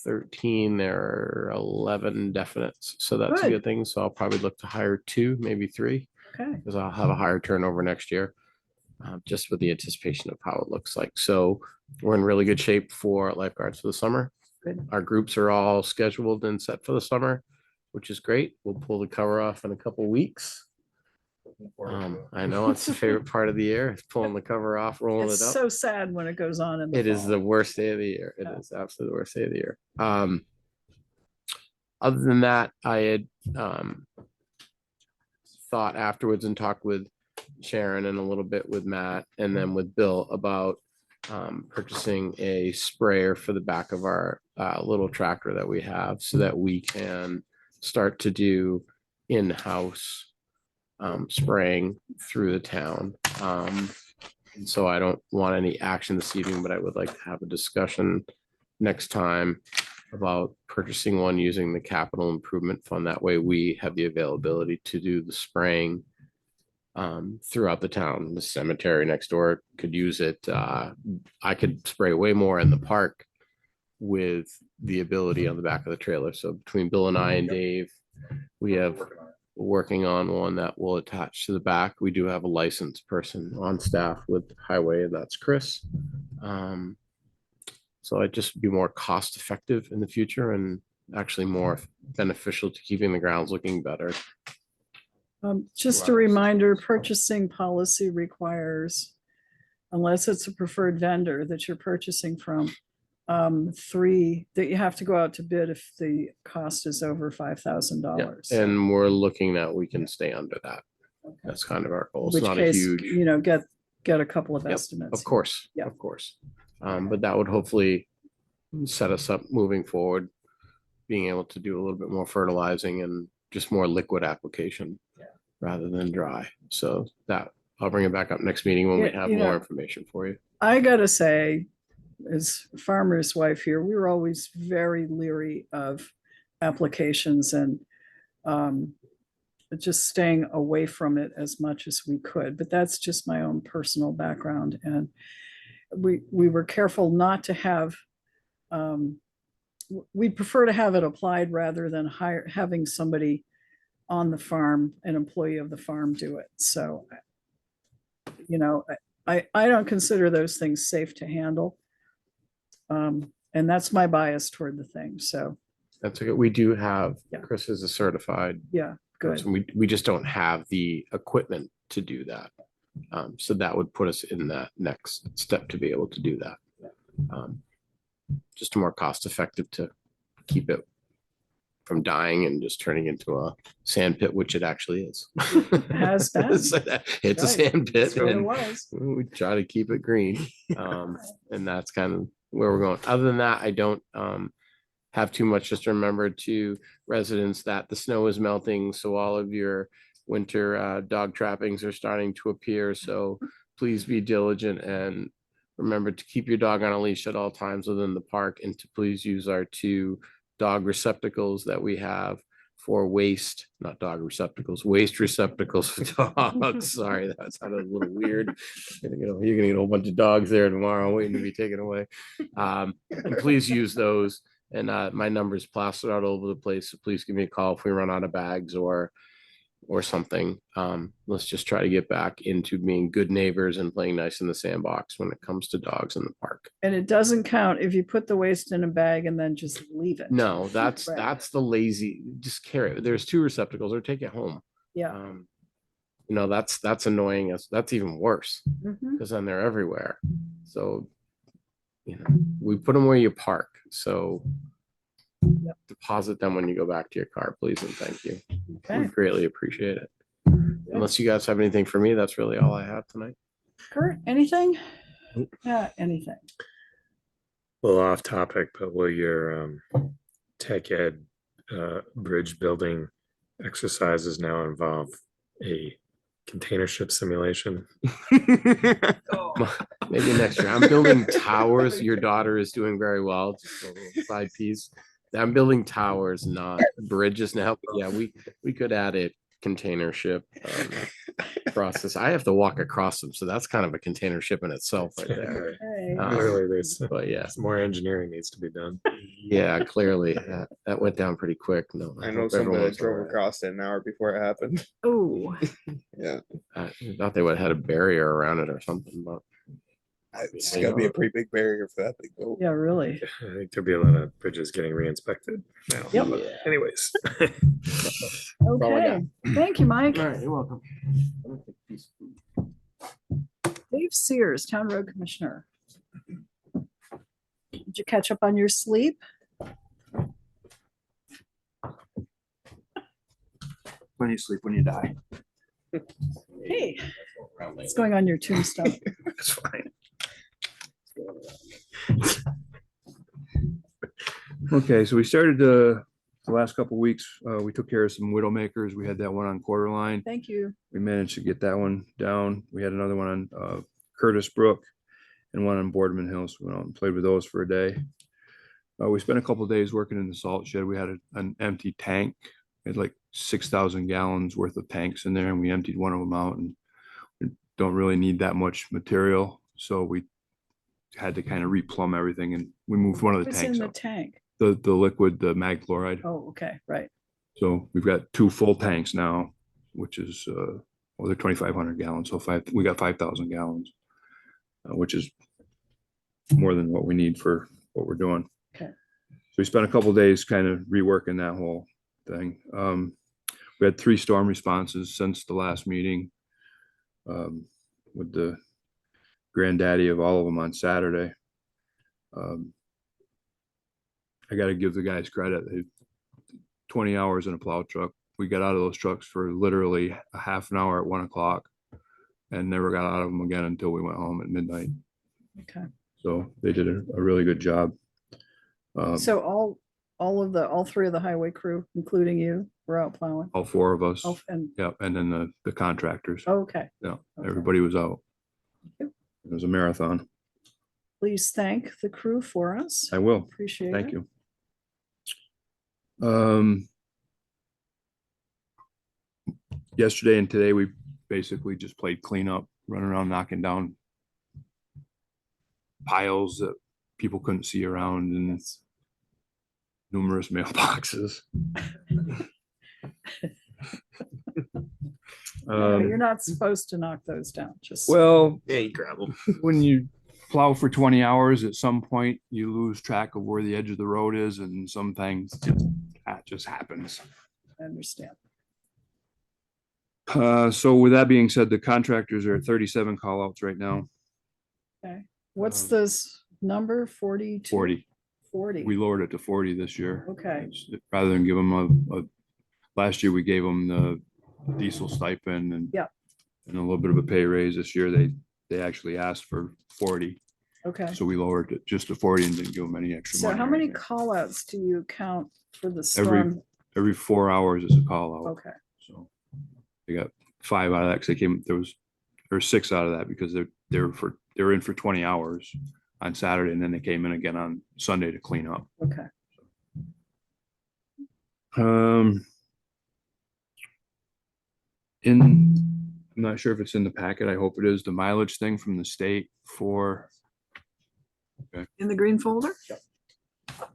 13, there are 11 definites, so that's a Good. good thing. So I'll probably look to hire 2, maybe 3, Okay, because I'll have a higher turnover next year, just with the anticipation of how it looks like. So we're in really good shape for lifeguards for the summer. Good. Our groups are all scheduled and set for the summer, which is great. We'll pull the cover off in a couple weeks. I know it's the favorite part of the year, is pulling the cover off, rolling it's it up. so sad when it goes on in the It is fall. the worst day of the year. It Yeah. is absolutely the worst day of the year. Other than that, I had thought afterwards and talked with Sharon and a little bit with Matt and then with Bill about purchasing a sprayer for the back of our little tractor that we have so that we can start to do in-house spraying through the town. And so I don't want any action this evening, but I would like to have a discussion next time about purchasing one using the capital improvement fund. That way we have the availability to do the spraying throughout the town. The cemetery next door could use it. I could spray way more in the park with the ability on the back of the trailer. So between Bill and I and Dave, we have working on one that will attach to the back. We do have a licensed person on staff with highway, and that's Chris. So it'd just be more cost effective in the future and actually more beneficial to keeping the grounds looking better. Just a reminder, purchasing policy requires, unless it's a preferred vendor that you're purchasing from, that you have to go out to bid if the cost is over $5,000. And we're looking that we can stay under that. That's kind of our goal. It's Which not a case, huge. you know, get a couple of Yep, estimates. Of course, Yeah. of course. But that would hopefully set us up moving forward, being able to do a little bit more fertilizing and just more liquid application rather than dry. So that, I'll bring it back up next meeting when we Yeah, have you more know, information for you. I gotta say, as a farmer's wife here, we were always very leery of applications and just staying away from it as much as we could. But that's just my own personal background. And we were careful not to have, we prefer to have it applied rather than having somebody on the farm, an employee of the farm, do it. So, you know, I don't consider those things safe to handle. And that's my bias toward the thing. So, That's okay. We do have, Yeah. Chris is a certified yeah, good. person. We just don't have the equipment to do that. So that would put us in that next step to be able to do that. Just more cost effective to keep it from dying and just turning into a sand pit, which it actually is. Has been. It's a Right. sand pit That's what it and was. we try to keep it green. And that's kind of where we're going. Other than that, I don't have too much. Just remember to residents that the snow is melting. So all of your winter dog trappings are starting to appear. So please be diligent and remember to keep your dog on a leash at all times within the park and to please use our 2 dog receptacles that we have for waste, not dog receptacles, waste receptacles for dogs. Sorry, that sounded a little weird. You're gonna get a whole bunch of dogs there tomorrow waiting to be taken away. And please use those. And my number is plastered out all over the place. So please give me a call if we run out of bags or something. Let's just try to get back into being good neighbors and playing nice in the sandbox when it comes to dogs in the park. And it doesn't count if you put the waste in a bag and then just leave it. No, that's Right. the lazy, just carry it. There's 2 receptacles or take it home. Yeah. You know, that's annoying us. That's even worse Mhm. because then they're everywhere. So, you know, we put them where you park. So Yep. deposit them when you go back to your car, please, and thank you. We Okay. greatly appreciate it. Unless you guys have anything for me, that's really all I have tonight. Kurt, anything? Yeah, anything. Well, off topic, but will your tech ed bridge building exercises now involve a container ship simulation? Maybe next year. I'm building towers. Your daughter is doing very well. Just a little side piece. I'm building towers, not bridges now. But yeah, we could add a container ship process. I have to walk across them, so that's kind of a container ship in itself right there. Hey. Clearly, there's But yeah, more engineering needs to be done. yeah, clearly that went down pretty quick. No, I know hope somebody everyone's that drove all right. across it an hour before it happened. Oh, Yeah, I thought they would have had a barrier around it or something, but it's gotta be a pretty big barrier for that thing. Oh, yeah, really. I think there'll be a lot of bridges getting re-inspected now. Yep. But anyways. all I Okay. Thank you, Mike. all right, you're welcome. Dave Sears, Town Road Commissioner. Did you catch up on your sleep? When you sleep, when you die. Hey, what's going on your tombstone? That's fine. Okay, so we started the last couple weeks, we took care of some Widowmakers. We had that one on Quarter Line. Thank you. We managed to get that one down. We had another one on Curtis Brook and one on Boardman Hills. We went out and played with those for a day. We spent a couple days working in the salt shed. We had an empty tank. We had like 6,000 gallons worth of tanks in there, and we emptied one of them out, and we don't really need that much material. So we had to kind of replumb everything, and we moved one of the What's in tanks the out. tank? The liquid, the mag chloride. Oh, okay, right. So we've got 2 full tanks now, which is, well, they're 2,500 gallons. So we got 5,000 gallons, which is more than what we need for what we're doing. Okay. So we spent a couple days kind of reworking that whole thing. We had 3 storm responses since the last meeting, with the granddaddy of all of them on Saturday. I got to give the guys credit. 20 hours in a plow truck. We got out of those trucks for literally a half an hour at 1 o'clock and never got out of them again until we went home at midnight. Okay. So they did a really good job. So all 3 of the highway crew, including you, were out plowing? All 4 of us. Oh, and, Yeah. And then the contractors. okay. Yeah. Okay. Everybody was out. Thank It was a marathon. Please thank the crew for us. I will. Appreciate it. Thank you. Yesterday and today, we basically just played cleanup, running around knocking down piles that people couldn't see around and numerous mailboxes. You're not supposed to knock those down, just. Well, Yeah, you grab them. when you plow for 20 hours, at some point you lose track of where the edge of the road is, and some things that just happens. I understand. So with that being said, the contractors are at 37 call outs right now. Okay. What's this number? 42? 40. 40. We lowered it to 40 this year. Okay. Rather than give them last year we gave them the diesel stipend and Yep. and a little bit of a pay raise. This year they actually asked for 40. Okay. So we lowered it just to 40 and didn't give them any extra So money. how or many anything. call outs do you count for the storm? Every 4 hours is a call out. Okay. So they got 5 out of that because there was 6 out of that because they were in for 20 hours on Saturday, and then they came in again on Sunday to clean up. Okay. I'm not sure if it's in the packet. I hope it is, the mileage thing from the state for In the green folder?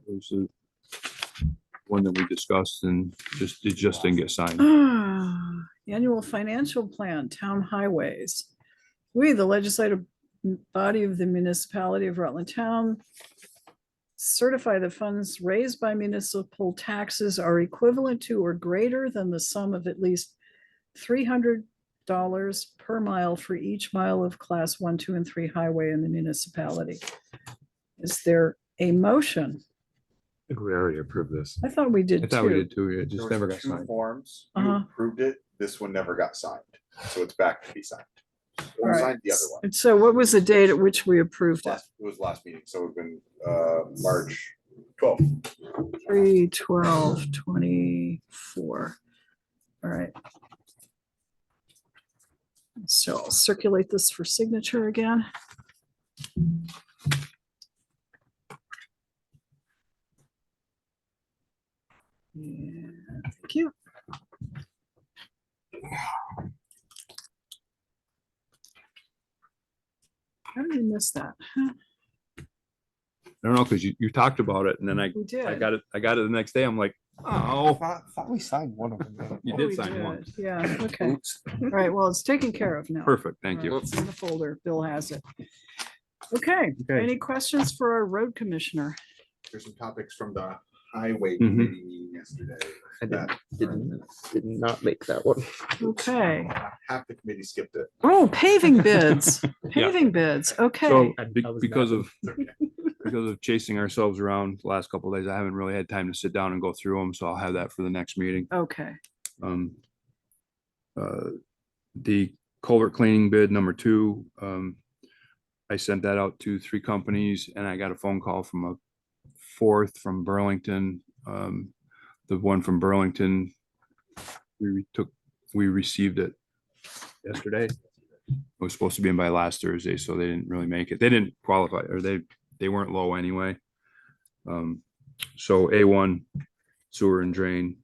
was the one that we discussed and it just didn't get signed. Annual financial plan, town highways. We, the legislative body of the municipality of Rutland Town, certify the funds raised by municipal taxes are equivalent to or greater than the sum of at least $300 per mile for each mile of class 1, 2, and 3 highway in the municipality. Is there a motion? I think we already approved this. I thought we did I thought we too. did too. It There just was never got 2 signed. forms. You Uh-huh. approved it. This one never got signed. So it's back to be signed. All We right. signed the other one. And so what was the date at which we approved it? It was last meeting, so it's been March 12th. 3/12/24. All right. So I'll circulate this for signature again. Yeah, thank you. How did we miss that? Huh, I don't know, because you talked about it and then I We did. got it the next day. I'm like, oh, Thought we signed one of them. you Oh, did we sign one. did. Yeah, okay. All right, well, it's taken care of now. Perfect. Thank All you. right, it's in the folder. Bill has it. Okay, Okay. any questions for our road commissioner? There's some topics from the highway Mhm. committee meeting yesterday. I that did not make that one. Okay. Half the committee skipped it. Oh, paving bids, paving bids. Okay. So I was because mad. of because of chasing ourselves around the last couple of days, I haven't really had time to sit down and go through them. So I'll have that for the next meeting. Okay. The culvert cleaning bid number 2. I sent that out to 3 companies and I got a phone call from a 4th from Burlington. The one from Burlington, we received it yesterday. It was supposed to be in by last Thursday, so they didn't really make it. They didn't qualify, or they weren't low anyway. So A1 sewer and drain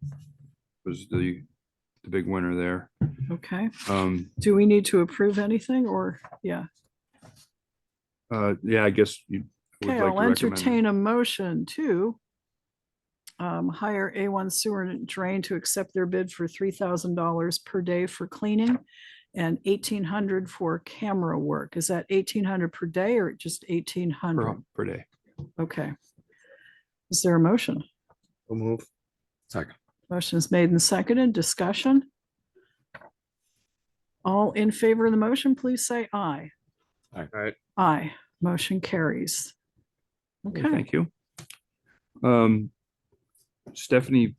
was the big winner there. Okay. Do we need to approve anything or, yeah? Yeah, I guess you would Okay, like I'll to recommend. entertain a motion to hire A1 Sewer and Drain to accept their bid for $3,000 per day for cleaning and $1,800 for camera work. Is that $1,800 per day or just $1,800? Per day. Okay. Is there a motion? We'll move. Second. Motion is made and seconded. Discussion? All in favor of the motion, please say aye. All right. Aye. Motion carries. Okay. Thank you. Stephanie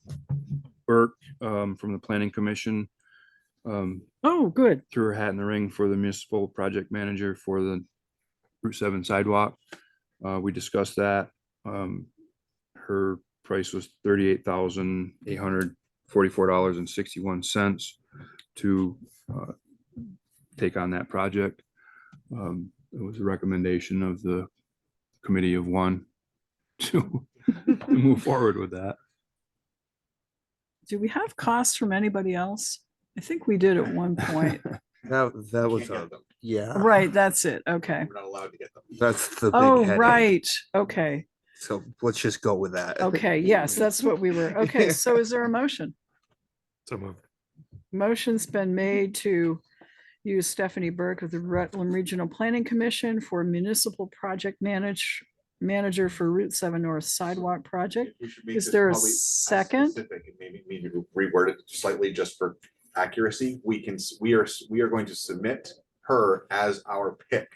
Burke, from the Planning Commission, Oh, good. threw her hat in the ring for the municipal project manager for the Route 7 sidewalk. We discussed that. Her price was $38,844.61 to take on that project. It was a recommendation of the committee of 1 to move forward with that. Do we have costs from anybody else? I think we did at one point. That was, Can't get them. yeah, Right, that's it. Okay. We're not allowed to get them. that's the big Oh, headache. right. Okay. So let's just go with that. Okay. Yes, that's what we were. Okay. So is there a motion? So moved. Motion's been made to use Stephanie Burke of the Rutland Regional Planning Commission for municipal project manager for Route 7 North Sidewalk Project. We should make Is this there a probably as second? specific and maybe reword it slightly just for accuracy. We are going to submit her as our pick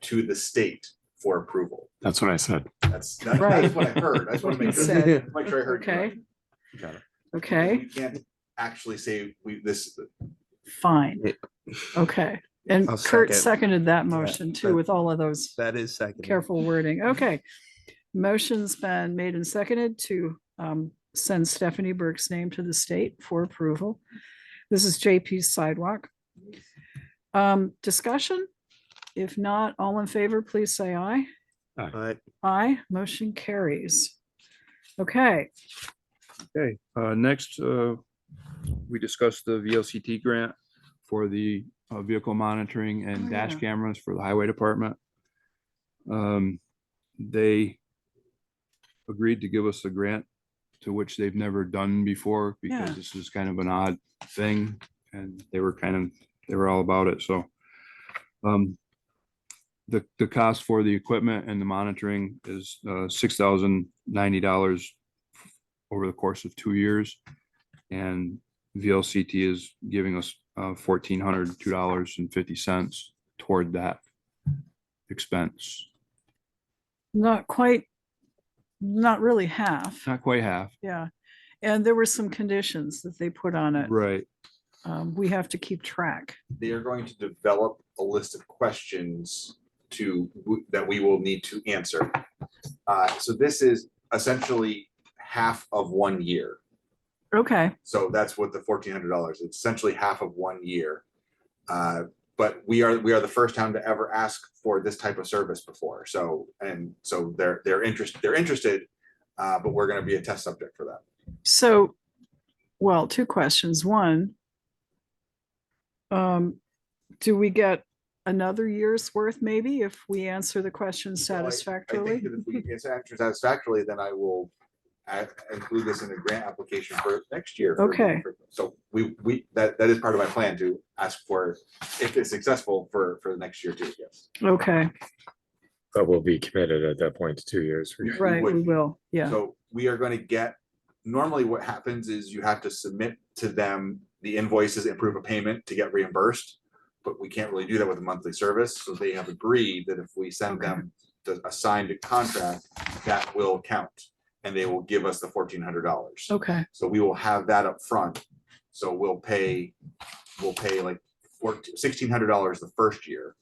to the state for approval. That's what I said. That's Right. what I heard. I just want to make He said. sure I heard. you Okay. right. Got it. Okay, We can't actually say this. fine. Okay. And I'll Kurt second. seconded that motion too that- with all of those That is second. careful wording. Okay. Motion's been made and seconded to send Stephanie Burke's name to the state for approval. This is JP's sidewalk. Discussion? If not, all in favor, please say aye. All right. Aye, motion carries. Okay, Okay, next, we discussed the VLCT grant for the vehicle monitoring and Oh, dash yeah. cameras for the highway department. They agreed to give us a grant to which they've never done before Yeah. because this is kind of an odd thing and they were all about it, so. The cost for the equipment and the monitoring is $6,090 over the course of 2 years. And VLCT is giving us $1,402.50 toward that expense. not quite, not really half. Not quite half. Yeah. And there were some conditions that they put on it. Right. We have to keep track. They are going to develop a list of questions that we will need to answer. So this is essentially half of 1 year. Okay, So that's what the $1,400, it's essentially half of 1 year. But we are the first town to ever ask for this type of service before. So they're interested, but we're gonna be a test subject for that. so, well, 2 questions. One, do we get another year's worth maybe if we answer the question So I think satisfactorily? that if we answer satisfactorily, then I will include this in a grant application for next year. Okay. So that is part of my plan to ask for, if it's successful, for the next year too, yes. Okay, But we'll be committed at that point to 2 years. right, we will, yeah. So we are going to get, normally what happens is you have to submit to them the invoices and proof of payment to get reimbursed. But we can't really do that with a monthly service. So they have agreed that if we send them a signed contract, that will count. And they will give us the $1,400. Okay, So we will have that up front. So we'll pay like $1,600 the first year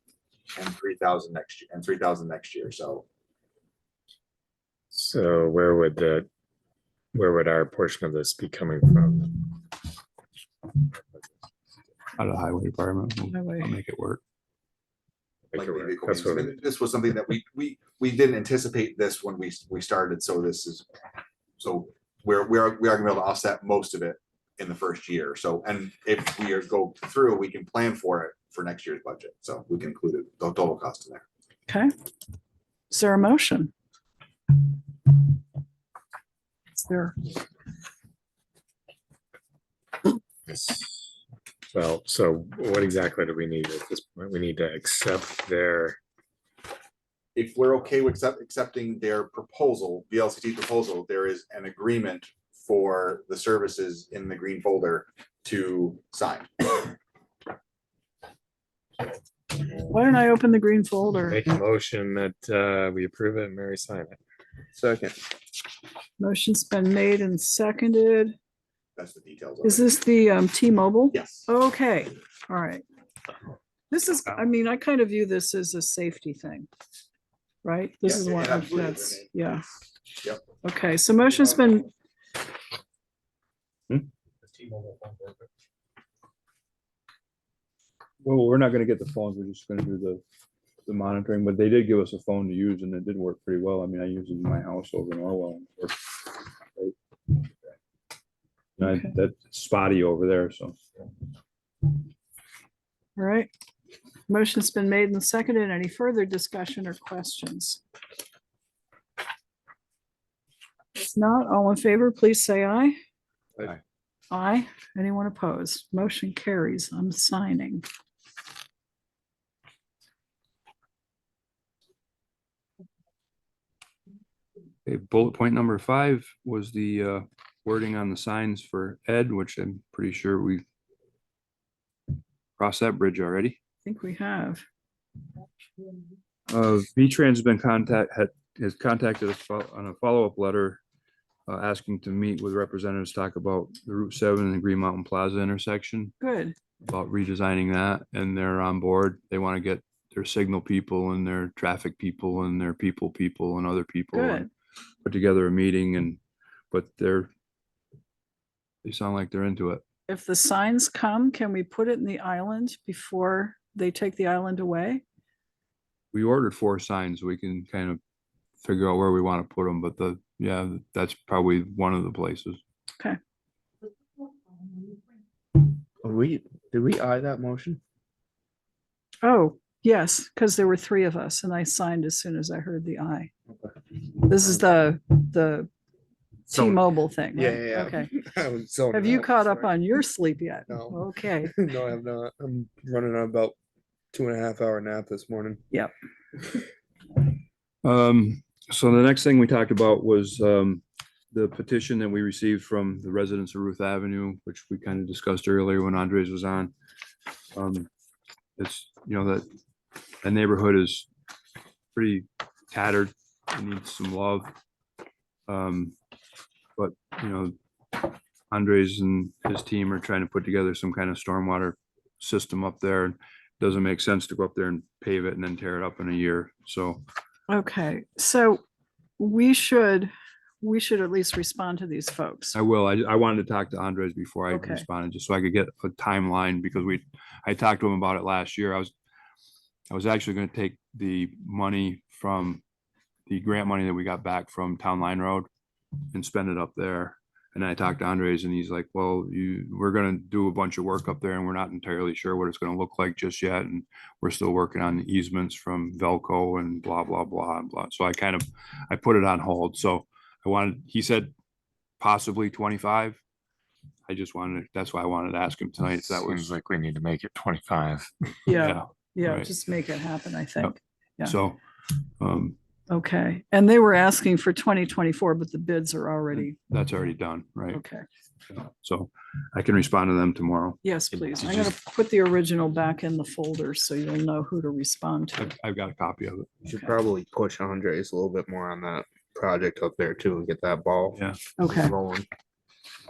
and 3,000 next year and 3,000 next year. So where would our portion of this be coming from? Out of the highway department, Highway. I'll make it work. like Make it work. vehicle That's what maintenance. This was something that we didn't anticipate this when we started. So this is, so we are gonna be able to offset most of it in the first year. So, and if we go through, we can plan for it for next year's budget. So we can include it, the total cost in there. Okay. Is there a motion? Is there? Well, so what exactly do we need at this point? We need to accept their, If we're okay with accepting their proposal, the LCT proposal, there is an agreement for the services in the green folder to sign. Why don't I open the green folder? make a motion that we approve it and Mary sign it. Second. Motion's been made and seconded. That's the details. Of Is it. this the T-Mobile? Yes. Okay, all right. This is, I mean, I kind of view this as a safety thing. Right? This Yeah, is it one of absolutely is. that's, I mean, yeah. Yep. Okay, so motion's been, Well, we're not gonna get the phones, we're just gonna do the monitoring, but they did give us a phone to use and it did work pretty well. I mean, I use it in my house over in Orwell. And it works great. And Okay. that's spotty over there, so. all right. Motion's been made and seconded. Any further discussion or questions? If not, all in favor, please say aye. Aye. Aye. Anyone opposed? Motion carries. I'm signing. Okay, bullet point number 5 was the wording on the signs for Ed, which I'm pretty sure we crossed that bridge already. I think we have. V-Trans has contacted us on a follow-up letter asking to meet with representatives, talk about the Route 7 and the Green Mountain Plaza intersection, Good. about redesigning that, and they're on board. They want to get their signal people and their traffic people and their people and other people and Good. put together a meeting but they sound like they're into it. If the signs come, can we put it in the island before they take the island away? We ordered 4 signs. We can kind of figure out where we want to put them, but that's probably one of the places. Did we eye that motion? Oh, yes, because there were 3 of us and I signed as soon as I heard the aye. This is the T-Mobile thing. right? Okay. Have you caught up on your sleep yet? No. Okay. No, I'm not. I'm running on about 2.5 hour nap this morning. Yep. So the next thing we talked about was the petition that we received from the residents of Ruth Avenue, which we kind of discussed earlier when Andres was on. It's, that the neighborhood is pretty tattered, it needs some love. But Andres and his team are trying to put together some kind of stormwater system up there. It doesn't make sense to go up there and pave it and then tear it up in a year. So Okay, so we should at least respond to these folks. I will. I wanted to talk to Andres before I Okay. responded, just so I could get a timeline, because I talked to him about it last year. I was actually gonna take the money from the grant money that we got back from Town Line Road and spend it up there. And I talked to Andres and he's like, well, we're gonna do a bunch of work up there and we're not entirely sure what it's gonna look like just yet. And we're still working on the easements from Velco and blah, blah, blah, and blah. So I put it on hold. So he said possibly 25. That's why I wanted to ask him tonight. That Seems was like we need to make it 25. Yeah, yeah, right. just make it happen, I think. Yeah. So, Okay, and they were asking for 2024, but the bids are already, that's already done, right? okay. So I can respond to them tomorrow. Yes, please. did I'm you- gonna put the original back in the folder so you'll know who to respond to. I've got a copy of it. You should Okay. probably push Andres a little bit more on that project up there too and get that ball Yeah. Okay, rolling.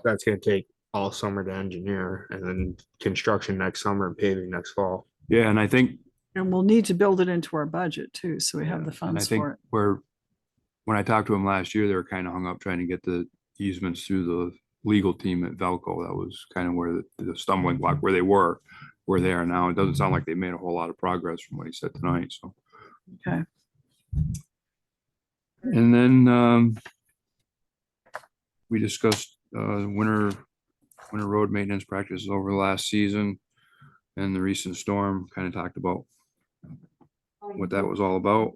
That's gonna take all summer to engineer and then construction next summer and paving next fall. Yeah, and I think, And we'll need to build it into our budget too, so we have the and I funds think for it. when I talked to them last year, they were kind of hung up trying to get the easements through the legal team at Velco. That was kind of where the stumbling block, where they were, where they are now. It doesn't sound like they made a whole lot of progress from what he said tonight, so. Okay. And then, we discussed, winter road maintenance practices over the last season and the recent storm, kind of talked about what that was all about.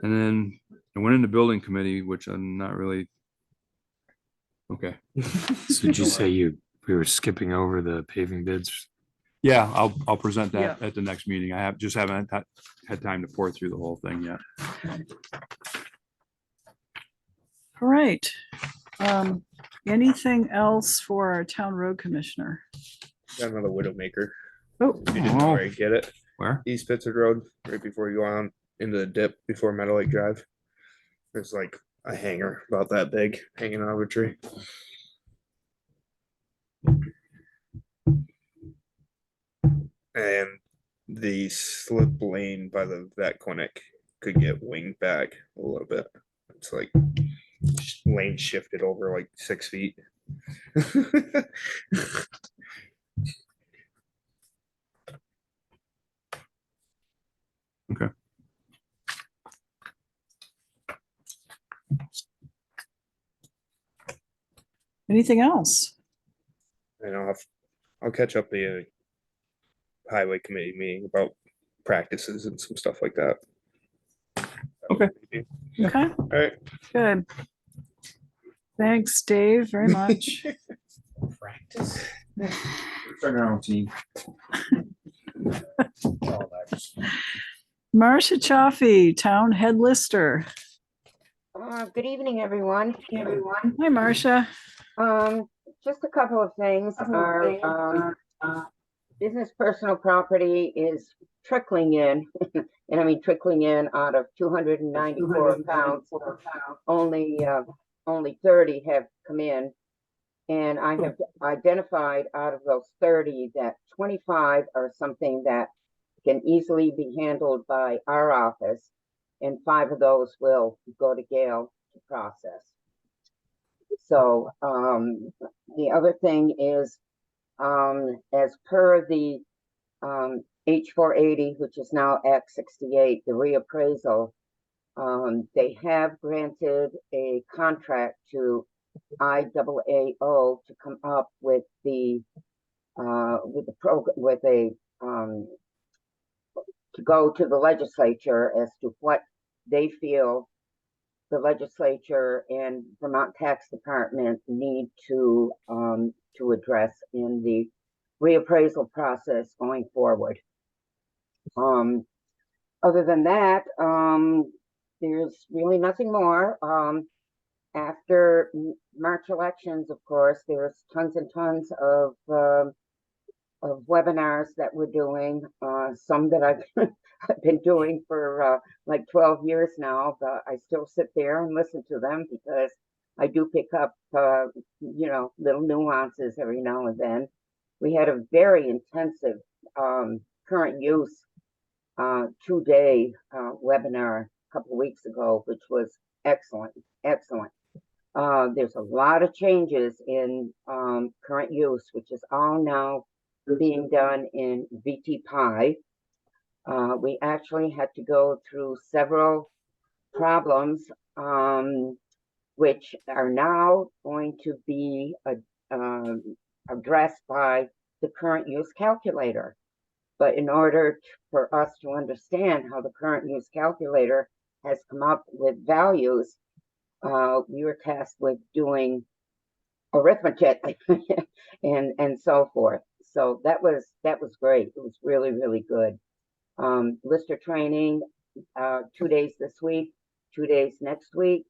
And then I went into building committee, which I'm not really. Okay. So did you say we were skipping over the paving bids? Yeah, I'll present that Yeah. at the next meeting. I haven't had time to pour through the whole thing yet. All right. Anything else for our town road commissioner? Got another Widowmaker. Oh, You didn't Oh. already get it. Where? East Pittsford Road, right before you go on into the dip before Meadow Lake Drive. There's like a hanger about that big hanging out of a tree. And the slip lane by the vet clinic could get winged back a little bit. It's like lane shifted over like 6 feet. Okay. anything else? And I'll catch up the highway committee meeting about practices and some stuff like that. Okay. Okay, All right. good. Thanks, Dave, very much. Practice. Starting our own team. Marcia Chaffee, Town Head Lister. Good evening, everyone. Hi, Marcia. Just a couple of things. Our business personal property is trickling in, and I mean trickling in out of 294 accounts. Only 30 have come in, and I have identified out of those 30 that 25 are something that can easily be handled by our office, and 5 of those will go to Gail to process. So the other thing is, as per the H480, which is now Act 68, the reappraisal, they have granted a contract to IAAO to come up with to go to the legislature as to what they feel the legislature and Vermont Tax Department need to address in the reappraisal process going forward. Other than that, there's really nothing more. After March elections, of course, there's tons and tons of webinars that we're doing, some that I've been doing for like 12 years now, but I still sit there and listen to them because I do pick up, little nuances every now and then. We had a very intensive current use 2-day webinar a couple of weeks ago, which was excellent. There's a lot of changes in current use, which is all now being done in VT-Pi. We actually had to go through several problems, which are now going to be addressed by the current use calculator. But in order for us to understand how the current use calculator has come up with values, we were tasked with doing arithmetic and so forth. So that was great. It was really, really good. Lister training, 2 days this week, 2 days next week.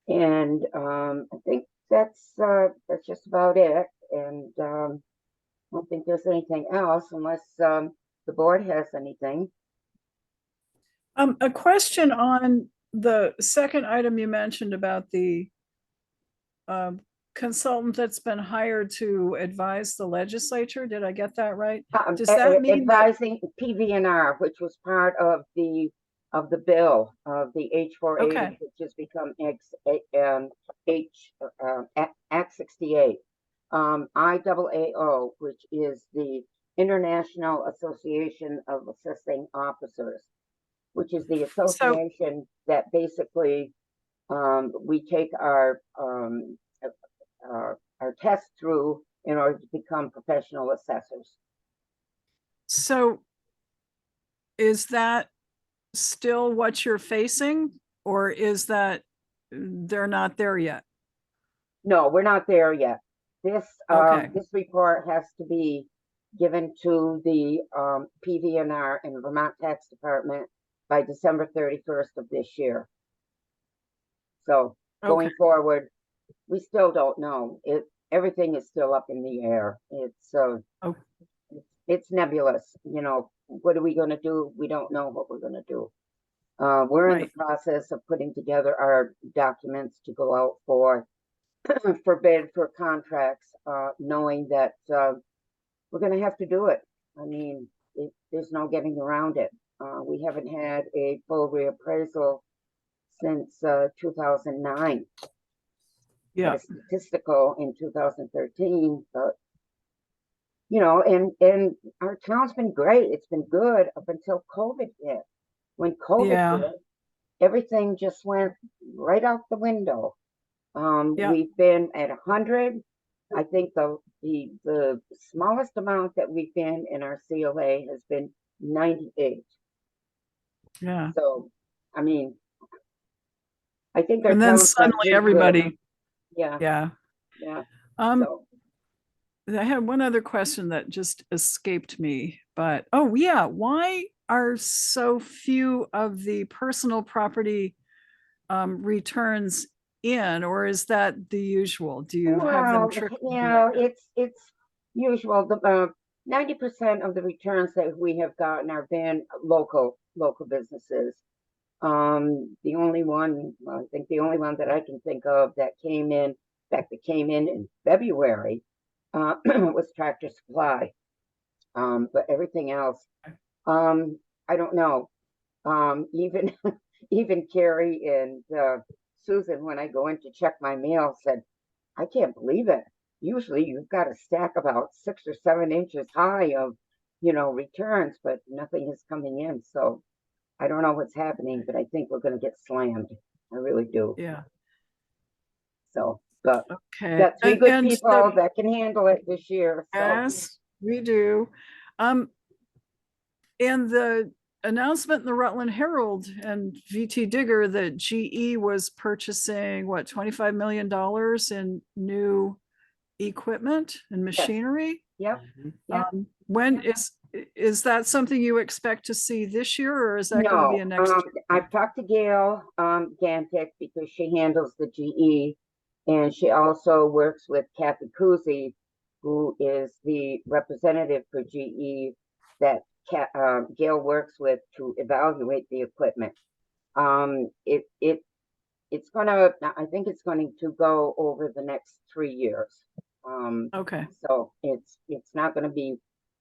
And I think that's just about it. And I don't think there's anything else unless the board has anything. A question on the second item you mentioned about the consultant that's been hired to advise the legislature. Did I get that right? Does A- that mean that, advising PVNR, which was part of the bill of the H480, Okay. which has become Act 68. IAAO, which is the International Association of Assisting Officers, which is the association that basically we take our test through in order to become professional assessors. so is that still what you're facing, or is that they're not there yet? No, we're not there yet. This Okay. this report has to be given to the PVNR and Vermont Tax Department by December 31st of this year. So going Okay. forward, we still don't know. Everything is still up in the air. It's nebulous. You know, what are we going to do? We don't know what we're going to do. We're in the process of putting together our documents to go out for bid for contracts, knowing that we're going to have to do it. I mean, there's no getting around it. We haven't had a full reappraisal since 2009. Yeah. Had a statistical in 2013, but you know, and our town's been great. It's been good up until COVID hit. When COVID hit, everything just went right out the window. We've been at 100. I think the smallest amount that we've been in our CLA has been 98. Yeah. So, I mean, I think our And then town's gonna suddenly do good. everybody. Yeah. Yeah. Yeah. So. I had one other question that just escaped me, but oh yeah, why are so few of the personal property returns in, or is that the usual? Do you have them trickling? Yeah, it's usual. The 90% of the returns that we have gotten are been local businesses. The only one, I think the only one that I can think of that came in, that came in February, was Tractor Supply. But everything else, I don't know. Even even Carrie and Susan, when I go in to check my mail, said, I can't believe it. Usually you've got a stack about 6 or 7 inches high of, you know, returns, but nothing is coming in. So I don't know what's happening, but I think we're going to get slammed. I really do. Yeah. So, but okay, got 3 good people that can handle it this year. So. Yes, we do. And the announcement in the Rutland Herald and VT Digger that GE was purchasing what, $25 million in new equipment and machinery. Yep. Yep. When is that something you expect to see this year, or is that going to be a next year? I've talked to Gail Gantic because she handles the GE, and she also works with Kathy Kuzi, who is the representative for GE that Gail works with to evaluate the equipment. It's gonna, I think it's going to go over the next 3 years. Okay. So it's not going to be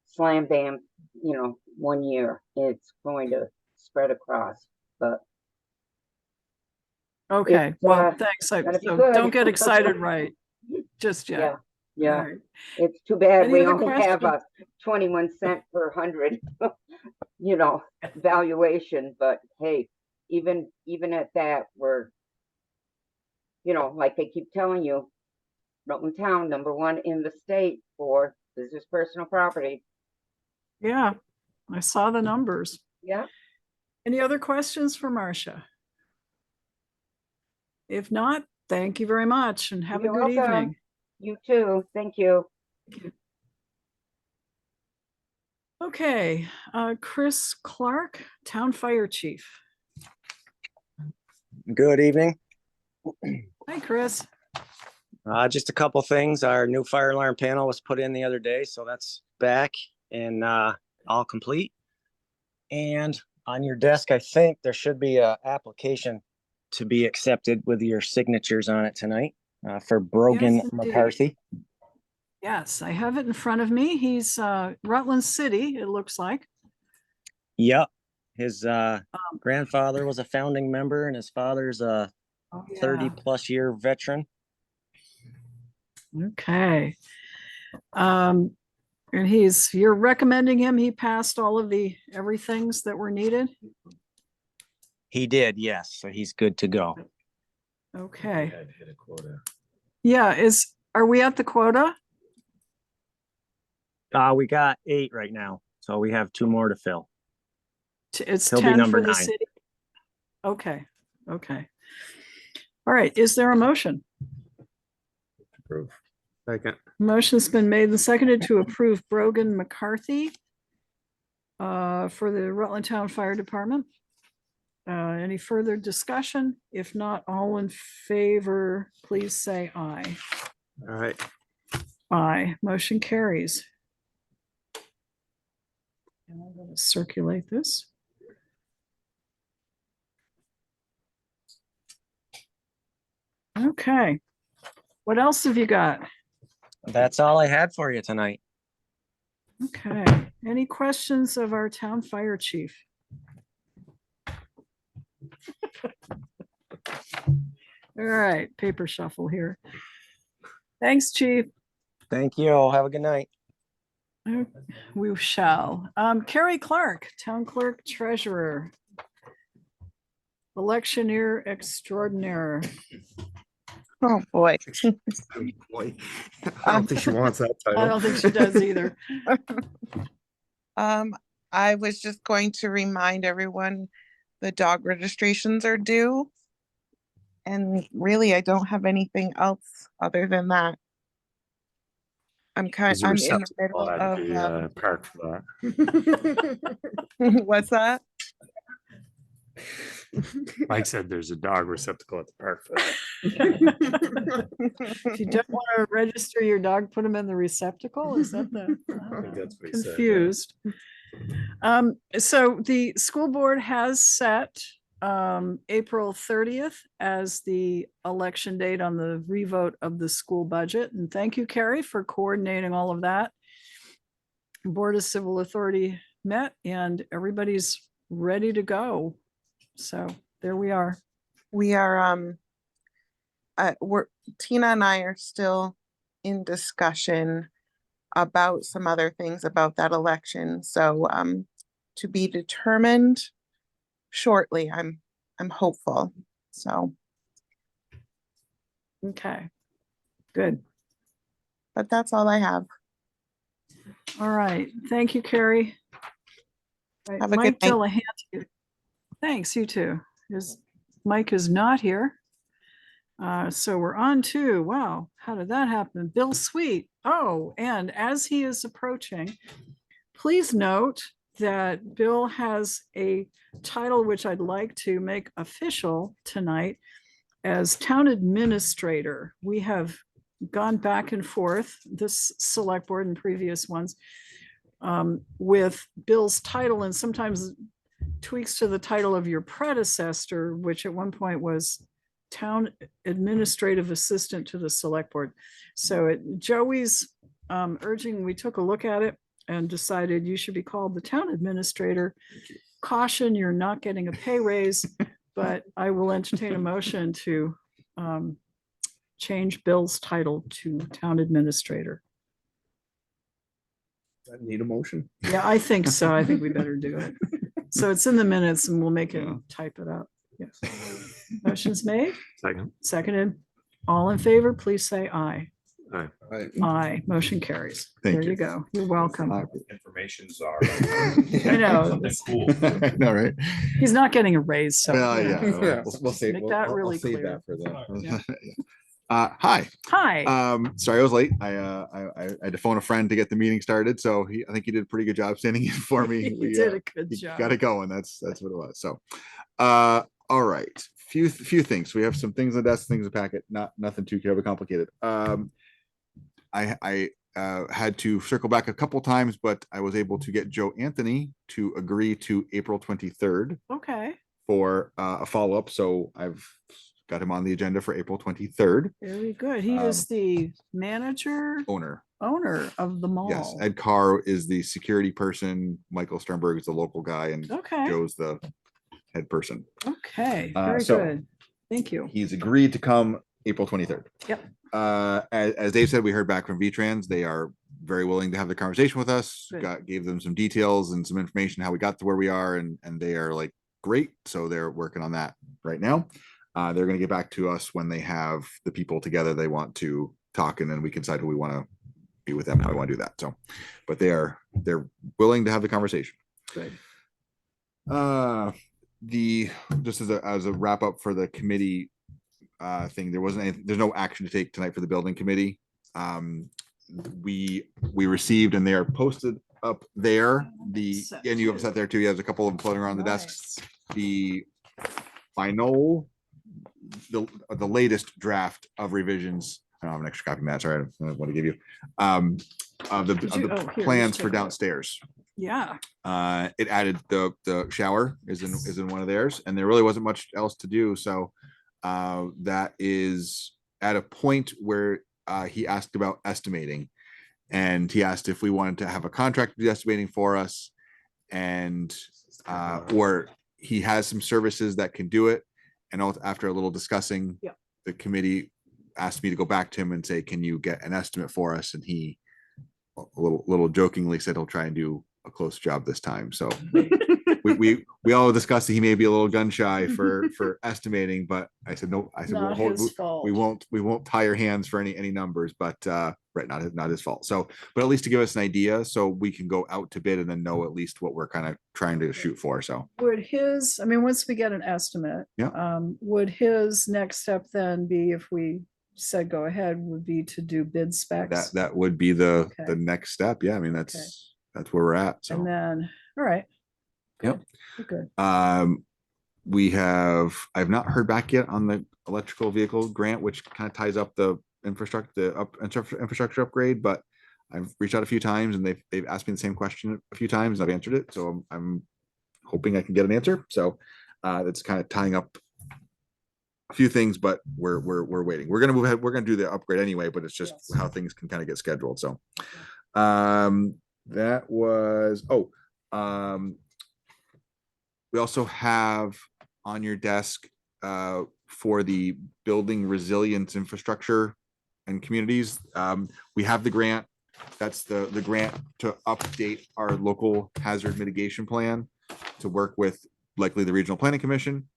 slam bam, you know, 1 year. It's going to spread across, but. Okay, well, thanks. So don't get excited right just yet. Yeah. Right. It's too bad Any we other only have a 21 cent per 100, you know, valuation. But hey, even at that, we're, you know, like they keep telling you, Rutland Town, #1 in the state for business personal property. Yeah, I saw the numbers. Yeah. Any other questions for Marcia? If not, thank you very much and have a good evening. You too. Thank you. Okay, Chris Clark, Town Fire Chief. Good evening. Hi, Chris. Just a couple things. Our new fire alarm panel was put in the other day, so that's back and all complete. And on your desk, I think there should be an application to be accepted with your signatures on it tonight. for Brogan Yes, indeed. McCarthy. Yes, I have it in front of me. He's Rutland City, it looks like. Yep. His grandfather was a founding member and his father's a Oh, 30+ year veteran. Okay. And you're recommending him, he passed all of the everythings that were needed? He did, yes. So he's good to go. Okay. Yeah, are we at the quota? We got 8 right now, so we have 2 more to fill. It's He'll be 10 number for the 9. city? Okay, okay. All right, is there a motion? Approve. Second. Motion's been made and seconded to approve Brogan McCarthy for the Rutland Town Fire Department. Any further discussion? If not, all in favor, please say aye. All right. Aye, motion carries. And I'm going to circulate this. Okay. What else have you got? That's all I had for you tonight. Okay. Any questions of our town fire chief? All right, paper shuffle here. Thanks, chief. Thank you. Have a good night. We shall. Carrie Clark, town clerk treasurer. Electioneer extraordinaire. Oh, boy. Boy, I don't think she wants that title. I don't think she does either. I was just going to remind everyone the dog registrations are due. And really, I don't have anything else other than that. I'm in the middle At of the park for that. what's that? Mike said there's a dog receptacle at the park for that. If you don't want to register your dog, put them in the receptacle. Is that the I think that's what he said, yeah. confused? So the school board has set April 30th as the election date on the revote of the school budget. And thank you, Carrie, for coordinating all of that. Board of Civil Authority met and everybody's ready to go. So there we are. We are Tina and I are still in discussion about some other things about that election. So to be determined shortly. I'm hopeful. So okay, good. But that's all I have. All right, thank you, Carrie. Right, Have a Mike good night. Delahanty. Thanks, you too. Mike is not here. So we're on to, wow, how did that happen? Bill Sweet. Oh, and as he is approaching, please note that Bill has a title which I'd like to make official tonight as town administrator. We have gone back and forth, this select board and previous ones, with Bill's title and sometimes tweaks to the title of your predecessor, which at one point was town administrative assistant to the select board. So at Joey's urging, we took a look at it and decided you should be called the town administrator. Caution, you're not getting a pay raise, but I will entertain a motion to change Bill's title to town administrator. Does that need a motion? Yeah, I think so. I think we better do it. So it's in the minutes and we'll make it, type it up. Yes. Motion's made, Second. seconded. All in favor, please say aye. Aye. Aye, motion carries. Thank There you. you go. You're welcome. Information czar. I know. Something cool. I know, right? He's not getting a raise, so. Well, you yeah, know. we'll save, Make we'll- that I'll really save clear. that for the. Yeah. Hi. Hi. Sorry I was late. I had to phone a friend to get the meeting started, so I think he did a pretty good job standing in for me. You did a good You job. got it going. That's what it was. So, all right. Few things. We have some things on the desk, things in the packet. Nothing too terribly complicated. I had to circle back a couple times, but I was able to get Joe Anthony to agree to April 23rd Okay. for a follow-up. So I've got him on the agenda for April 23rd. Very good. He is the manager, Owner. owner of the mall. Yes, Ed Carr is the security person. Michael Sternberg is the local guy, and Okay, Joe's the head person. okay, very so good. Thank you. He's agreed to come April 23rd. Yep. As Dave said, we heard back from VTrans. They are very willing to have the conversation with us. Good. Gave them some details and some information how we got to where we are, and they are like great. So they're working on that right now. They're going to get back to us when they have the people together they want to talk, and then we can decide who we want to be with them, how we want to do that. So, but they're willing to have the conversation. Good. Just as a wrap up for the committee thing, there's no action to take tonight for the building committee. We received, and they are posted up there, and you have set there too. There's a couple of them floating around the desks. The final, the latest draft of revisions. I don't have an extra copy, Matt. Sorry, I don't want to give you of the here, plans just for take it. downstairs. Yeah, It added the shower is in one of theirs, and there really wasn't much else to do. So that is at a point where he asked about estimating, and he asked if we wanted to have a contract to do estimating for us, and or he has some services that can do it. And after a little discussing, yeah, the committee asked me to go back to him and say, can you get an estimate for us? And he a little jokingly said he'll try and do a close job this time. So we all discussed that he may be a little gun shy for estimating, but I said no. I said not we'll his fault. we won't tie your hands for any numbers, but right, not his fault. So, but at least to give us an idea, so we can go out to bid and then know at least what we're kind of trying to shoot for. So Would his, I mean, once we get an estimate, Yeah. Would his next step then be, if we said go ahead, would be to do bid specs? that would be the Okay. next step. Yeah, I mean that's where we're at. So And then, all right. Yep. Good. I've not heard back yet on the electrical vehicle grant, which kind of ties up the infrastructure upgrade, but I've reached out a few times and they've asked me the same question a few times and I've answered it. So I'm hoping I can get an answer. So it's kind of tying up a few things, but we're waiting. We're gonna move ahead. We're gonna do the upgrade anyway, but it's just how things can kind of get scheduled. So that was we also have on your desk for the building resilience infrastructure and communities. We have the grant. That's the grant to update our local hazard mitigation plan to work with likely the Regional Planning Commission.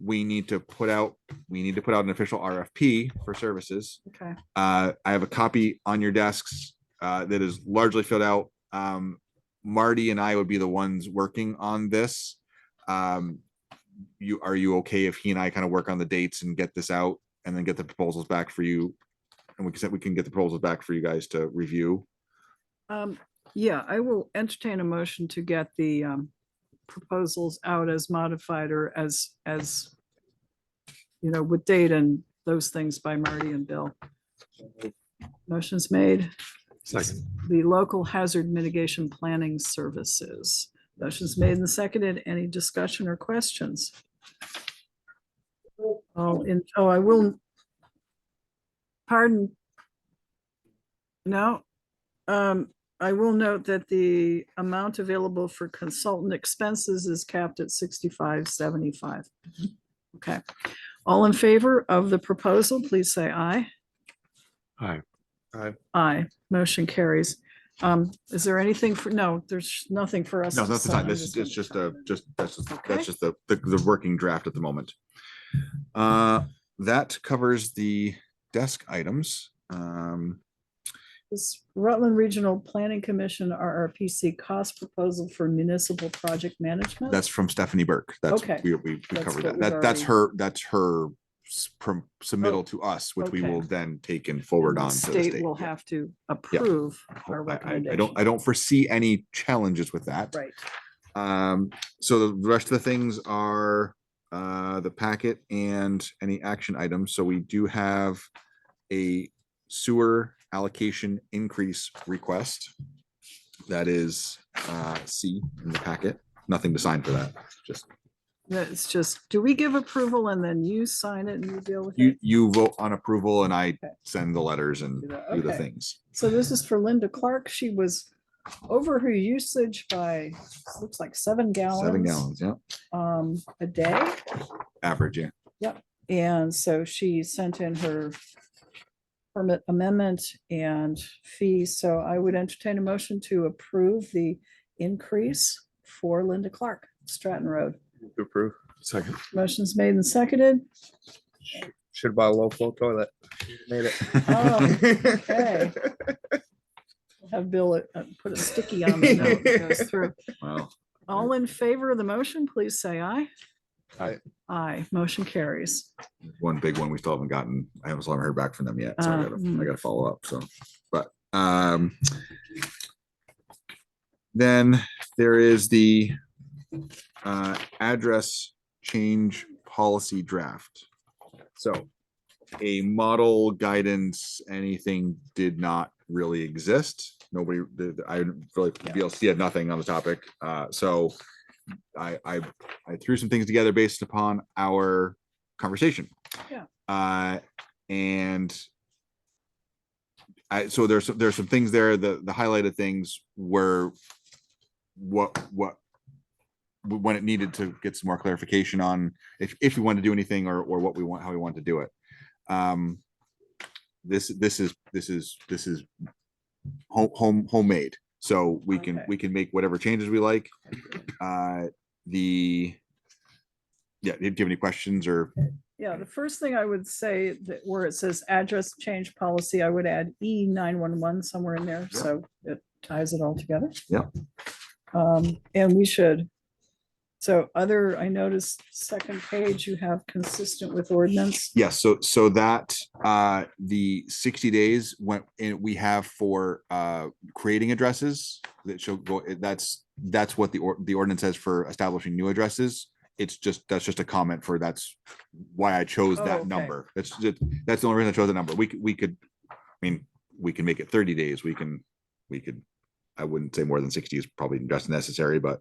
We need to put out an official RFP for services. Okay. I have a copy on your desks that is largely filled out. Marty and I would be the ones working on this. Are you okay if he and I kind of work on the dates and get this out and then get the proposals back for you? And we can get the proposals back for you guys to review. Yeah, I will entertain a motion to get the proposals out as modified or as with date and those things by Marty and Bill. Motion's made. Second. The local hazard mitigation planning services. Motion's made and seconded. Any discussion or questions? I will. Pardon. No. I will note that the amount available for consultant expenses is capped at $65.75. Okay. All in favor of the proposal, please say aye. Aye. Aye. Motion carries. Is there anything no, there's nothing for us. No, to that's the time. sign. This is just that's Okay. just the working draft at the moment. That covers the desk items. This Rutland Regional Planning Commission RRPC cost proposal for municipal project management. That's from Stephanie Burke. That's Okay. we That's covered what that. we've That's already- her submittal to us, which we okay. will then take and forward The on to the state state. will have to approve our I recommendation. don't foresee any challenges with that. Right. So the rest of the things are the packet and any action items. So we do have a sewer allocation increase request. That is C in the packet. Nothing to sign for that. Just That's just, do we give approval and then you sign it and you deal with You, it? you vote on approval and I Okay. send the letters and Do that, do the okay. things. So this is for Linda Clark. She was over her usage by, looks like 7 gallons. 7 gallons, yeah, A day. average, yeah. Yep. And so she sent in her permit amendment and fee. So I would entertain a motion to approve the increase for Linda Clark, Stratton Road. To approve. Second. Motion's made and seconded. Should buy a low flow toilet. Made it. Oh, okay. Have Bill put a sticky on the note that goes through. Wow. All in favor of the motion, please say aye. Aye. Aye, motion carries. One big one we still haven't gotten, I haven't heard back from them yet, so I gotta follow up, so, but, then there is the address change policy draft. So a model guidance, anything did not really exist. Nobody, I really, VLC had nothing on the topic. So I threw some things together based upon our conversation. Yeah. And so there's some things there. The highlighted things were what when it needed to get some more clarification on if we want to do anything or what we want, how we want to do it. This is homemade, so we can make whatever changes we like. Do you have any questions or? Yeah, the first thing I would say that where it says address change policy, I would add E911 somewhere in there, so it ties it all together. Yeah. And we should. So I noticed second page, you have consistent with ordinance. Yes, so that the 60 days went in, we have for creating addresses that shall go, that's what the ordinance says for establishing new addresses. That's just a comment for, that's why I chose Oh, that okay. number. That's the only reason I chose the number. We could, I mean, we can make it 30 days. We could, I wouldn't say more than 60 is probably just necessary, but.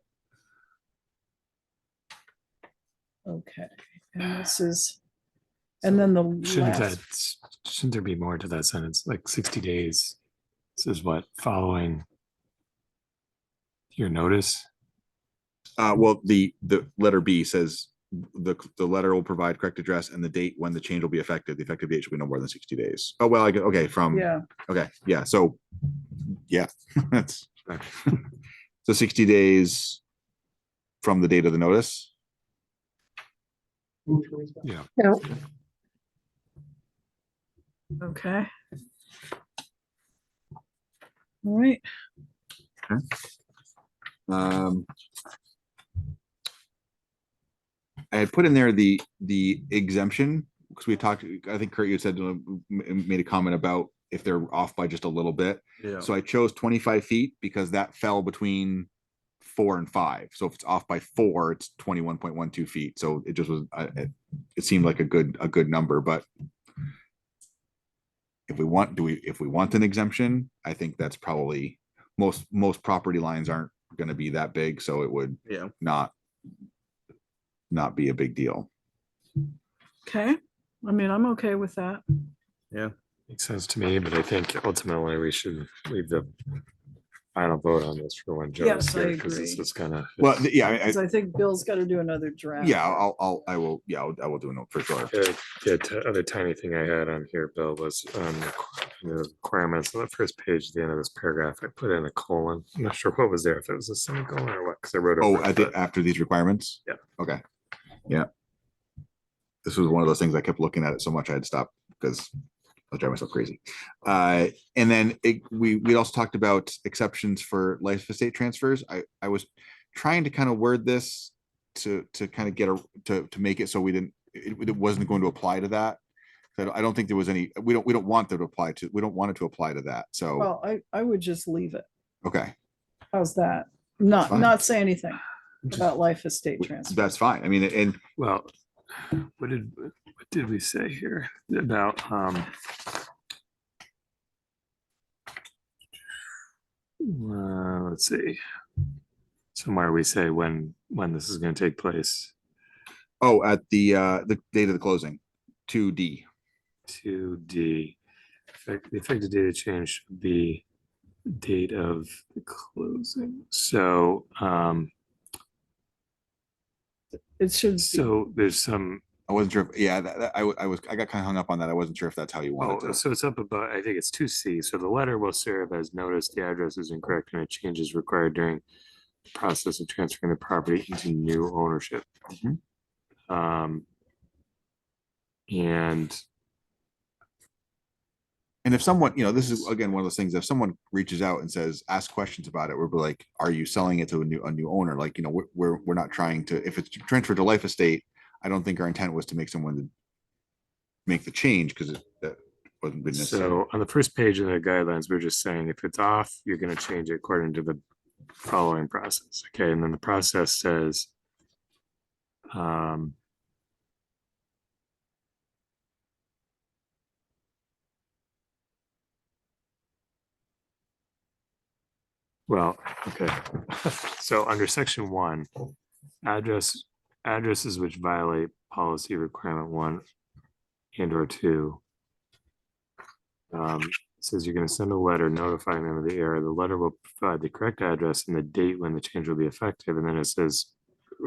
Okay, and this is, and then the last, Shouldn't there be more to that sentence? Like 60 days. This is what, following your notice? Well, the letter B says the letter will provide correct address and the date when the change will be effective. The effective date should be no more than 60 days. Oh, well, okay, from. yeah, Okay, yeah, so, yeah, that's, so 60 days from the date of the notice. Yeah. okay. All right, I had put in there the exemption, because we talked, I think Kurt, you said, made a comment about if they're off by just a little bit. Yeah. So I chose 25 feet because that fell between 4 and 5. So if it's off by 4, it's 21.12 feet. So it just was, it seemed like a good number, but if we want an exemption, I think that's probably most property lines aren't going to be that big. So it would not be a big deal. okay, I mean, I'm okay with that. Yeah. Makes sense to me, but I think ultimately we should leave the final vote on this for when Joe is Yes, I here, because this agree. is kind of. Well, yeah, Because I think Bill's got to do another draft. yeah, I will do a note for sure. The other tiny thing I had on here, Bill, was the requirements on the first page at the end of this paragraph. I put in a colon. I'm not sure what was there, if it was a semicolon or what, because I wrote. Oh, over I it, did but- after these requirements? Yeah. Okay. Yeah. This was one of those things I kept looking at it so much I had to stop because I'll drive myself crazy. And then we also talked about exceptions for life estate transfers. I was trying to kind of word this to kind of get to make it so it wasn't going to apply to that. So I don't think there was any, we don't want it to apply to that. So, Well, I would just leave it. okay, How's that? Fine. Not say anything about life estate transfer. that's fine. I mean, and Well, what did we say here about let's see, somewhere we say when this is going to take place. Oh, at the date of the closing, 2D. 2D. The effective date of change should be date of the closing. So, It should. so there's some, I wasn't sure. Yeah, I got kind of hung up on that. I wasn't sure if that's how you wanted oh, to. so it's up above, I think it's 2C. So the letter will serve as notice the address is incorrect and a change is required during the process of transferring the property into new ownership. Mhm. And if someone, this is again one of those things. If someone reaches out and says, ask questions about it, we're like, are you selling it to a new owner? Like, we're not trying to. If it's transferred to life estate, I don't think our intent was to make someone to make the change because that wasn't been necessary. so on the first page of the guidelines, we're just saying if it's off, you're going to change it according to the following process. Okay, and then the process says, well, okay. So under section 1, addresses which violate policy requirement 1 and or 2. Says you're going to send a letter notifying them of the error. The letter will provide the correct address and the date when the change will be effective. And then it says,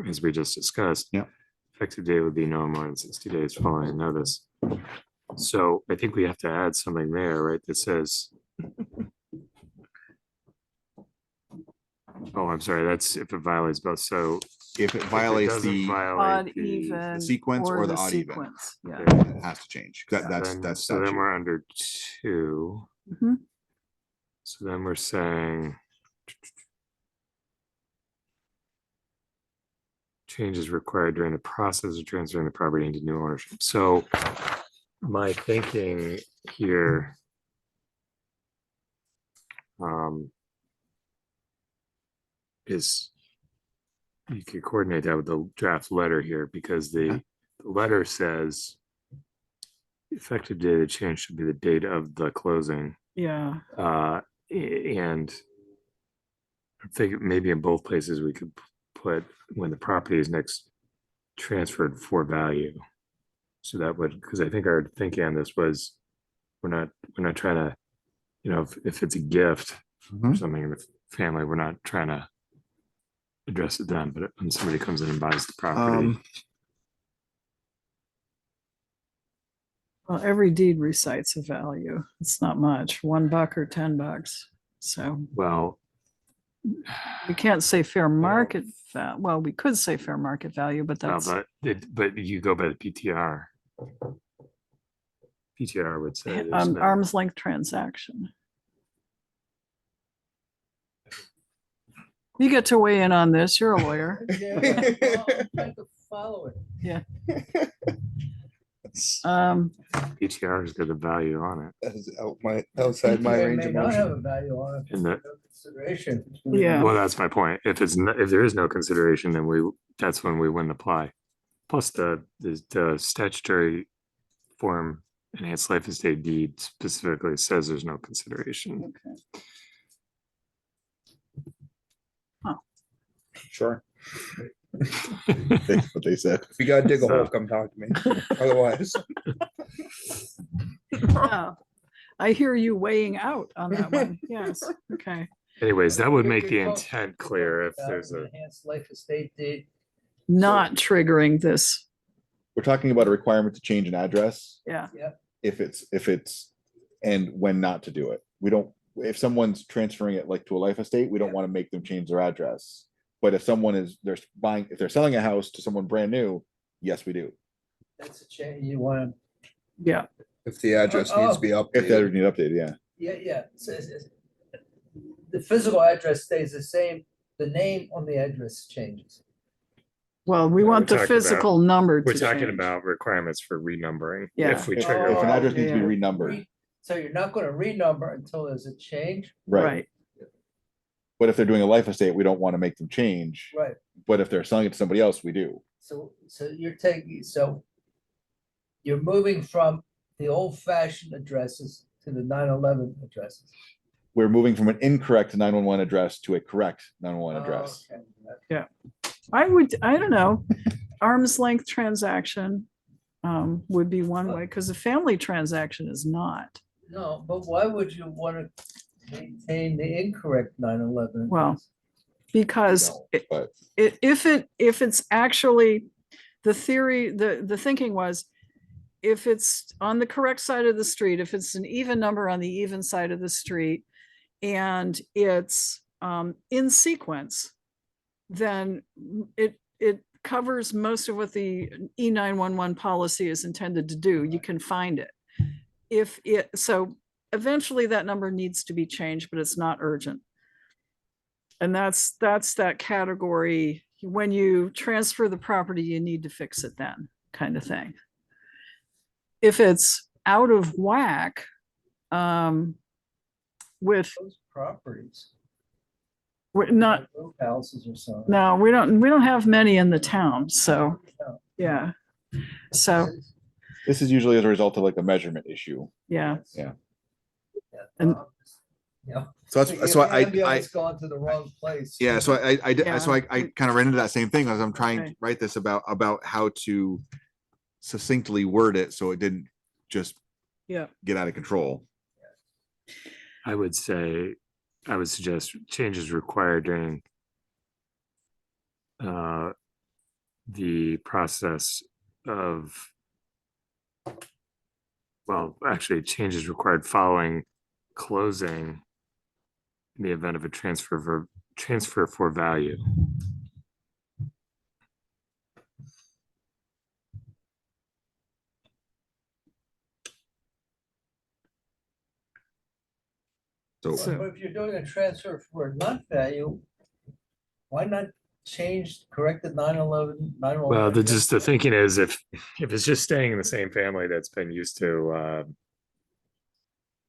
as we just discussed, yeah, effective date would be no more than 60 days following notice. So I think we have to add something there, right? That says, oh, I'm sorry. That's if it violates both. So if it violates doesn't the Odd, the even. sequence or the odd even, sequence. Yeah. it has to change. That's so statute. then we're under 2. Mhm. So then we're saying changes required during the process of transferring the property into new ownership. So my thinking here is you could coordinate that with the draft letter here because the letter says effective date of change should be the date of the closing. Yeah. And I think maybe in both places we could put when the property is next transferred for value. So that would, because I think our thinking on this was we're not trying to, if it's a gift or something in the family, we're not trying to address it then, but when somebody comes in and buys the property. Well, every deed recites a value. It's not much, $1 or $10. So. Well, we can't say fair market well, we could say fair market value, but that's. But you go by the PTR. PTR would say arm's length transaction. You get to weigh in on this. You're a lawyer. Follow it. Yeah. PTR has got a value on it. That is outside my range of May not have a motion. value on it. In the- No consideration. Yeah. Well, that's my point. If there is no consideration, then that's when we wouldn't apply. Plus the statutory form enhanced life estate deed specifically says there's no consideration. Okay. Sure. That's what they said. If you gotta dig a So- hole, come talk to me. Otherwise, Yeah. I hear you weighing out on that one. Yes. Okay. Anyways, that would We make could the call- intent clear if there's a, Enhanced life estate deed. Not triggering this. We're talking about a requirement to change an address. Yeah. If it's and when not to do it. We don't, if someone's transferring it like to a life estate, we don't want to make them change their address. But if someone if they're selling a house to someone brand new, yes, we do. That's a change you want to. Yeah. if the address needs to be If they updated, need updated, yeah. Yeah. The physical address stays the same. The name on the address changes. Well, we No, want we're the talking physical number to we're talking change. about requirements for renumbering. Yeah. If we If trigger an that. address needs to be Yeah. renumbered, So you're not going to renumber until there's a change? right? But if they're doing a life estate, we don't want to make them change. Right. But if they're selling it to somebody else, we do. So you're moving from the old fashioned addresses to the 9/11 addresses. We're moving from an incorrect 911 address to a correct 911 address. Okay. Yeah. I don't know. arm's length transaction would be one way, because a family transaction is not. No, but why would you want to maintain the incorrect 9/11? Well, because But if it's actually, the theory, the thinking was, if it's on the correct side of the street, if it's an even number on the even side of the street, and it's in sequence, then it covers most of what the E911 policy is intended to do. You can find it. So eventually that number needs to be changed, but it's not urgent. And that's that category. When you transfer the property, you need to fix it then, kind of thing. If it's out of whack, with Those properties, we're not, those houses or something. no, we don't have many in the town, so, yeah. So, this is usually as a result of like a measurement issue. yeah. Yeah. And Yeah. So that's why I Ambulance gone to the wrong place. yeah, so I did, Yeah. so I kind of ran into that same thing as I'm trying Okay. to write this about how to succinctly word it so it didn't just Yeah. get out of control. I would suggest changes required during the process of, well, actually changes required following closing in the event of a transfer for value. So But if you're doing a transfer for not value, why not change, correct the 9/11? Well, the thinking is if it's just staying in the same family that's been used to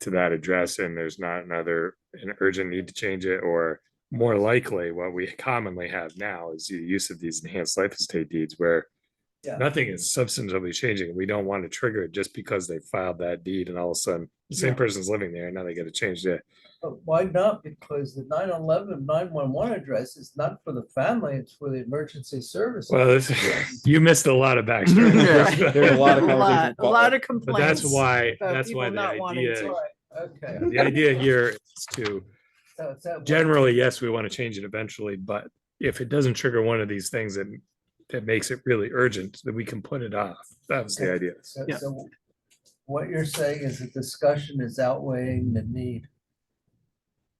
that address and there's not an urgent need to change it, or more likely what we commonly have now is the use of these enhanced life estate deeds where Yeah. nothing is substantively changing. We don't want to trigger it just because they filed that deed and all of a sudden the same Yeah. person's living there and now they got to change it. But why not? Because the 9/11 911 address is not for the family, it's for the emergency services. Well, you missed a lot of backstory. Yeah. There's a lot of A conversation. lot of But complaints. that's why about the people not wanting idea, to. Right, okay. the idea here is to So it's that way. generally, yes, we want to change it eventually, but if it doesn't trigger one of these things that makes it really urgent, then we can put it off. That was the idea. Yeah. So what you're saying is the discussion is outweighing the need.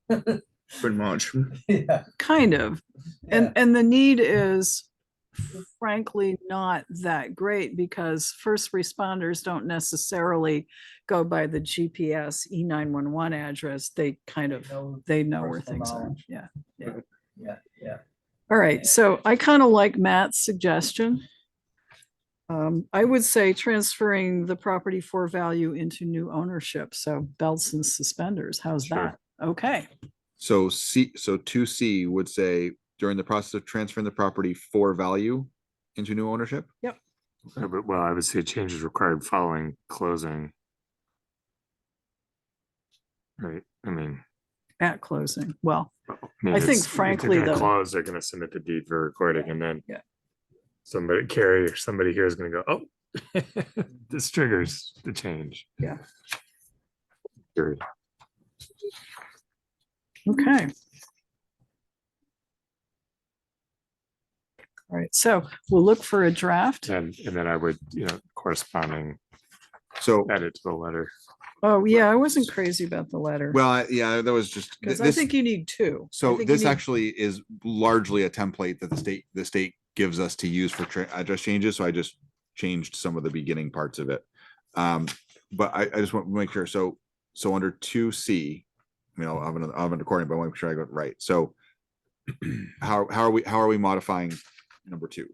Pretty much. Yeah. Kind of. Yeah. And the need is frankly not that great because first responders don't necessarily go by the GPS E911 address. They kind of, they know where personal things are. knowledge. Yeah. Yeah. All right. So I kind of like Matt's suggestion. I would say transferring the property for value into new ownership. So belts and suspenders. How's Sure. that? Okay. So 2C would say during the process of transferring the property for value into new ownership. Well, I would say changes required following closing. Right, I mean. At closing. Well, mean, I think it's- if frankly, they're gonna the, close, they're gonna submit the deed for recording and then. Yeah. Somebody here is gonna go, oh, this triggers the change. Yeah. Period. okay. All right, so we'll look for a draft. And then I would, corresponding So, edit to the letter. Oh, yeah, I wasn't crazy about the letter. well, yeah, that was just. Because I this- think you need two. I So think you this need- actually is largely a template that the state gives us to use for address changes. So I just changed some of the beginning parts of it. But I just want to make sure. So under 2C, I'll have another recording, but I want to make sure I got it right. So how are we modifying number 2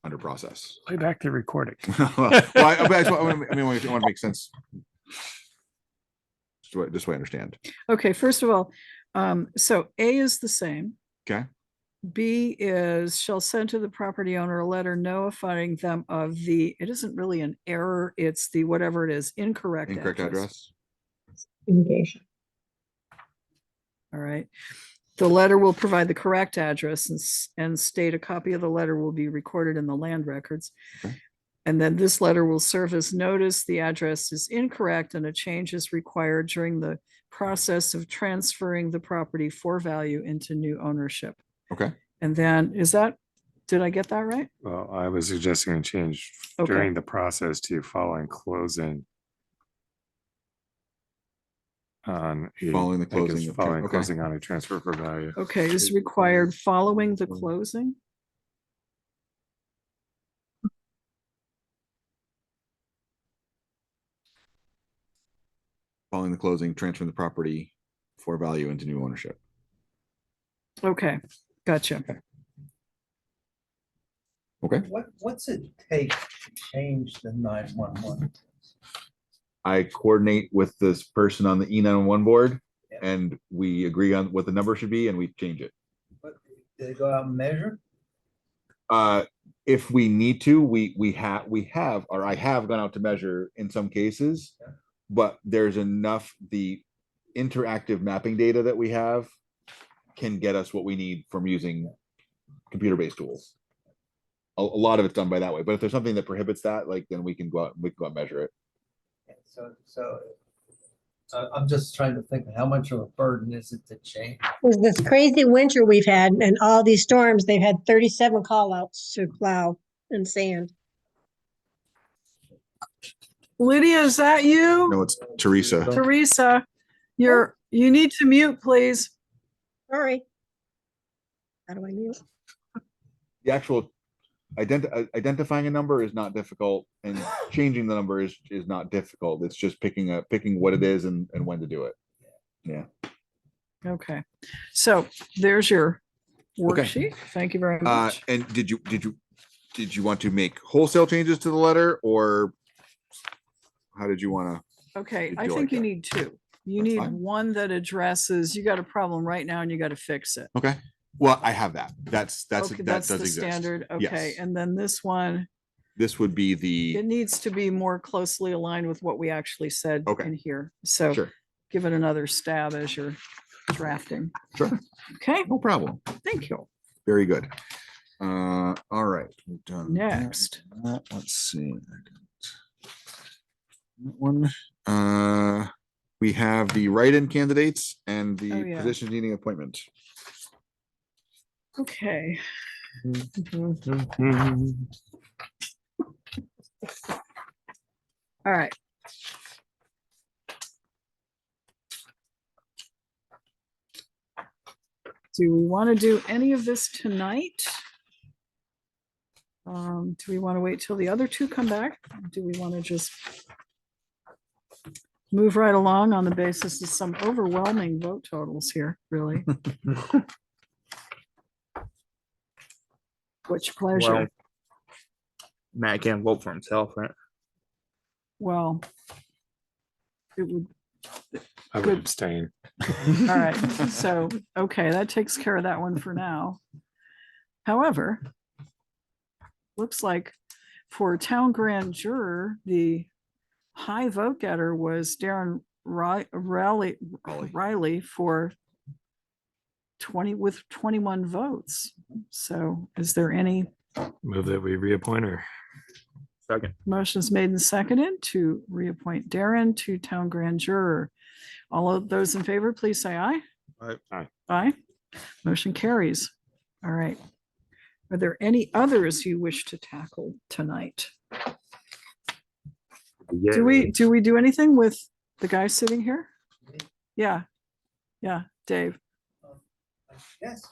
under process? Play back the recording. Well, I want to make sense. Just so I understand. Okay, first of all, so A is the same. Okay. B is shall send to the property owner a letter notifying them of the, it isn't really an error, it's the whatever it is, incorrect Incorrect address. Communication. All right. The letter will provide the correct address and state a copy of the letter will be recorded in the land records. Okay. And then this letter will serve as notice the address is incorrect and a change is required during the process of transferring the property for value into new ownership. Okay. And then did I get that right? Well, I was suggesting a change Okay. during the process to following closing. Following the closing of Following okay. closing on a transfer for value. Okay, is required following the closing? Following the closing, transferring the property for value into new ownership. Okay, gotcha. Okay. What's it take to change the 911? I coordinate with this person on the E911 board Yeah. and we agree on what the number should be and we change it. Did they go out and measure? If we need to, we have, or I have gone out to measure in some cases, Yeah. but there's enough, the interactive mapping data that we have can get us what we need from using computer-based tools. A lot of it's done by that way, but if there's something that prohibits that, like, then we can go out and measure it. So I'm just trying to think, how much of a burden is it to change? With this crazy winter we've had and all these storms, they've had 37 call outs to plow and sand. Lydia, is that you? No, it's Teresa. Teresa, you need to mute, please. Sorry. How do I mute? The actual identifying a number is not difficult and changing the number is not difficult. It's just picking what it is and when to do it. Yeah. Okay, so there's your Okay. worksheet. Thank you very much. And did you want to make wholesale changes to the letter or how did you want to? Okay, Did I you think like you that? need two. You That's need fine. one that addresses, you got a problem right now and you got to fix it. Okay. Well, I have that. Okay, that that's does the exist. standard. Okay, Yes. and then this one, This would be it the, needs to be more closely aligned with what we actually said Okay. in here. So sure, give it another stab as you're drafting. sure, Okay, no problem. thank you. Very good. All right. We've done that, Next. that. Let's see. That one. We have the write-in candidates and the Oh, yeah. position needing appointment. Okay. All right. Do we want to do any of this tonight? Do we want to wait till the other two come back? Do we want to just move right along on the basis of some overwhelming vote totals here, really? Which pleasure. Well, Matt can't vote for himself, right? Well, it would, I would Good. abstain. all right, so, okay, that takes care of that one for now. However, looks like for town grand juror, the high vote getter was Darren Riley for 21 votes. So is there any Move that we reappoint her. Second. motions made and seconded to reappoint Darren to town grand juror? All of those in favor, please say aye. Aye. Aye. Aye. Motion carries. All right. Are there any others you wish to tackle tonight? Do we do anything with the guy sitting here? Yeah. Yeah, Dave. Yes.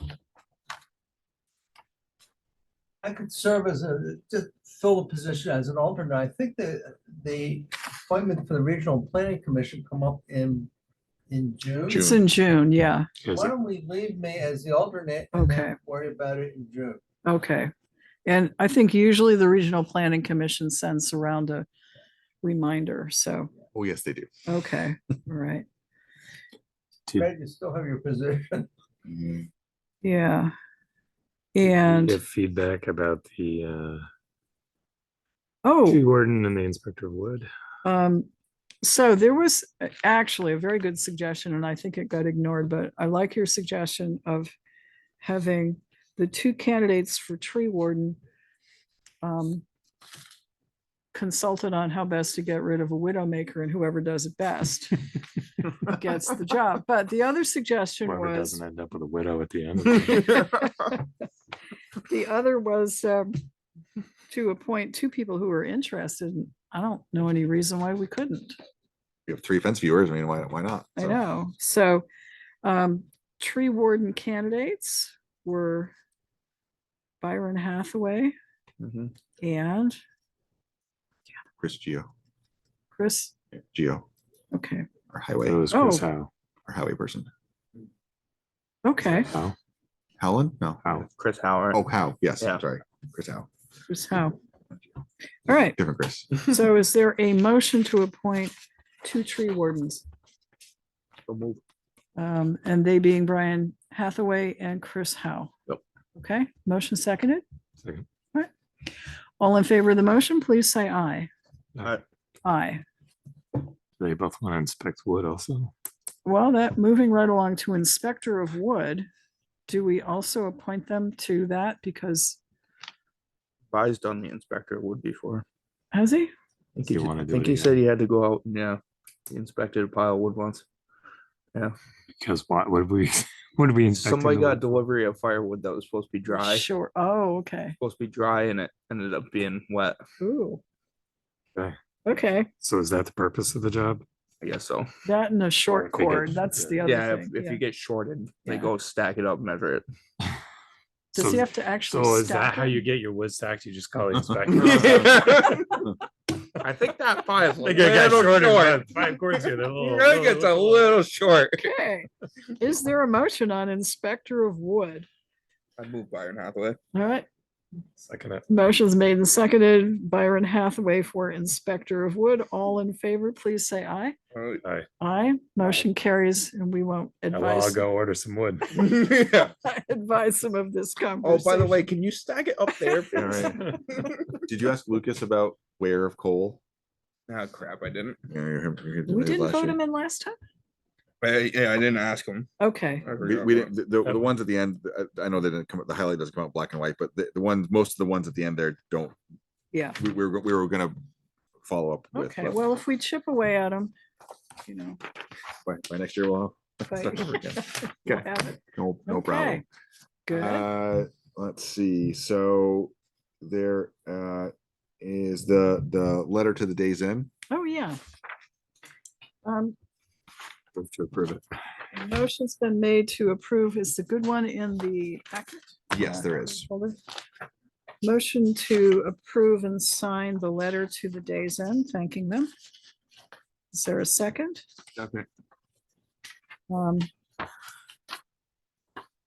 I could serve as just fill the position as an alternate. I think that the appointment for the Regional Planning Commission come up in June. It's in June, yeah. Why don't we leave me as the alternate and Okay. then worry about it in June? Okay. And I think usually the Regional Planning Commission sends around a reminder, so, Oh, yes, they do. okay, all right. Fred, you still have your position. Mhm. Yeah. And, Give feedback about the oh, tree warden and the inspector of wood. So there was actually a very good suggestion, and I think it got ignored, but I like your suggestion of having the two candidates for tree warden consulted on how best to get rid of a widowmaker, and whoever does it best gets the job. But the other suggestion Whoever was, doesn't end up with a widow at the end. the other was to appoint two people who are interested. And I don't know any reason why we couldn't. We have 3 fence viewers. I mean, why not? I So, know. So tree warden candidates were Byron Hathaway Mhm. and Chris Geo, Chris. Geo, Okay. our highway, So is Chris Oh. Howe. our highway person. Okay. Howe? Howland? No. Howe. Chris Howard. Oh, Howe. Yes, Yeah. sorry. Chris Howe. Chris Howe. All right. Different Chris. So is there a motion to appoint two tree wardens? And they being Brian Hathaway and Chris Howe. Yep. Okay, motion seconded. Second. All right. All in favor of the motion, please say aye. Aye. Aye. They both want to inspect wood also. Well, that moving right along to inspector of wood, do we also appoint them to that? Because Vi's done the inspector wood before. has he? I think You he, wanna I do think it he said again? he had to go out and he inspected a pile of wood once. Yeah. Because what would we what did we inspect? in Somebody the got wood? delivery of firewood that was supposed to be dry. Sure. Oh, okay. Supposed to be dry and it ended up being wet. Ooh. Okay. Okay, So is that the purpose of the job? I guess so. that and a short if we get- cord, that's the other Yeah, thing. if yeah. you get shorted, they Yeah. go stack it up, measure it. Does he have to actually? So is that stack how it? you get your wood stacked? You just call the inspector? I think that pile is a I think I got little shorted short. by 5 cords here. They're little- I think it's a little short. Okay, is there a motion on inspector of wood? I moved Byron Hathaway. All right, Second it. motion's made and seconded. Byron Hathaway for inspector of wood. All in favor, please say aye. Aye. Aye, motion carries, and we won't Now, well, I'll advise, go order some wood. Yeah. advise some of this Oh, conversation. by the way, can you stack it up there? All right. Did you ask Lucas about where of coal? Ah, crap, I didn't. We didn't vote him in last time? Yeah, I didn't ask him. Okay, I We, forgot we about didn't, the ones at the end, I know they didn't come, the highlight doesn't come out black and white, but the ones, most of the ones at the end there don't, yeah, we were gonna follow up with. okay, but well, if we chip away at him, you know. By next year, we'll by- start over again. we'll Okay. have it. No problem. Okay, Good. Let's see, so there is the letter to the Days Inn. Oh, yeah. Move to approve it. Motion's been made to approve. Is the good one in the packet? Yes, there is. Folder? Motion to approve and sign the letter to the Days End, thanking them. Is there a second? Um,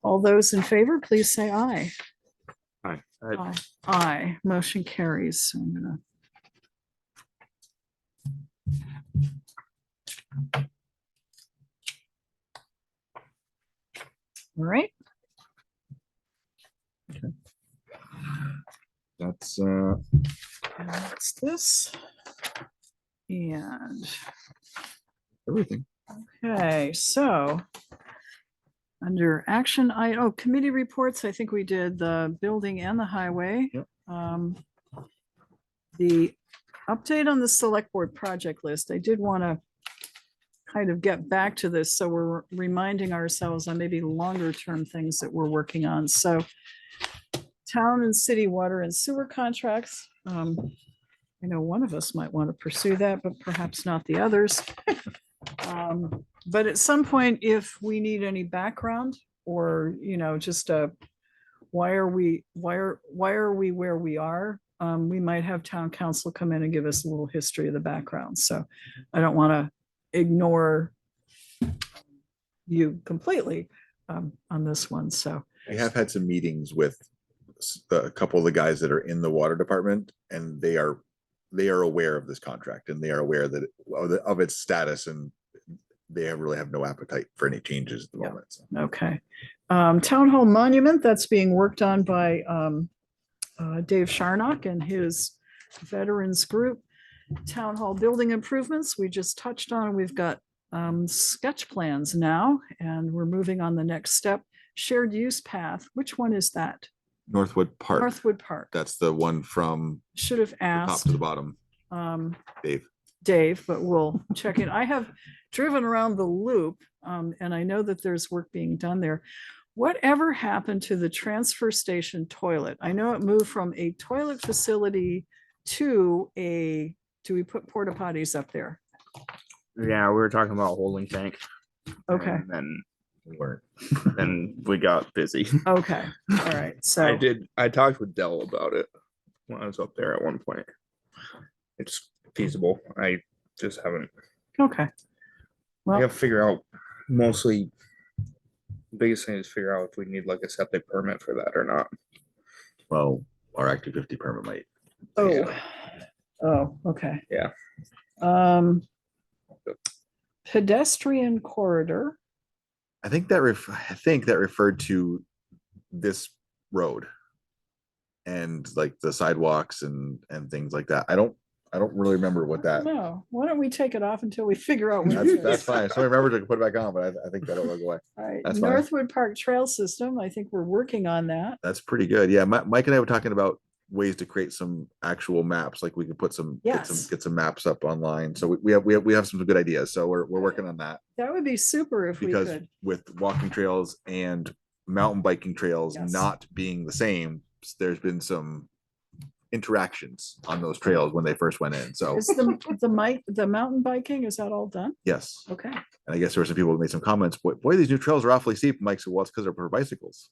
All those in favor, please say aye. Aye. Aye. Aye, motion carries. So I'm gonna. All right, That's and that's this. And, everything. okay, so under action, committee reports, I think we did the building and the highway. Yep. The update on the select board project list, I did want to kind of get back to this, so we're reminding ourselves on maybe longer term things that we're working on. So town and city water and sewer contracts. I know one of us might want to pursue that, but perhaps not the others. But at some point, if we need any background or, just why are we where we are? We might have town council come in and give us a little history of the background. So I don't want to ignore you completely on this one. So, I have had some meetings with a couple of the guys that are in the water department, and they are aware of this contract, and they are aware that of its status, and they really have no appetite for any changes at the moment. So. okay. Town Hall Monument, that's being worked on by Dave Sharnock and his veterans group. Town hall building improvements, we just touched on, we've got sketch plans now, and we're moving on the next step. Shared use path, which one is that? Northwood Park. Northwood Park. That's the one from Should have the top asked to the bottom. Dave, Dave. but we'll check it. I have driven around the loop, and I know that there's work being done there. Whatever happened to the transfer station toilet? I know it moved from a toilet facility to a, do we put porta potties up there? Yeah, we were talking about holding tank. Okay. And then We weren't. then we got busy. Okay, all right, so. I talked with Dell about it when I was up there at one point. It's feasible. I just haven't. Okay. I Well, gotta figure out mostly. Biggest thing is figure out if we need like a septic permit for that or not. Well, our Active 50 permit might. oh, okay. Yeah. Pedestrian corridor. I think that referred to this road. And like the sidewalks and things like that. I don't really remember what that. No, why don't we take it off until we figure out what it That's is? fine. So I remember to put it back on, but I think that'll go away. All right, That's fine. Northwood Park Trail System, I think we're working on that. That's pretty good. Yeah, Mike and I were talking about ways to create some actual maps. Like we could put some Yes. get some maps up online. So we have some good ideas. So we're working on that That would be super if we because could. with walking trails and mountain biking trails Yes. not being the same, there's been some interactions on those trails when they first went in. So Is the mountain biking, is that all done? yes. Okay. And I guess there were some people who made some comments, boy, these new trails are awfully steep. Mike said, well, it's because they're for bicycles,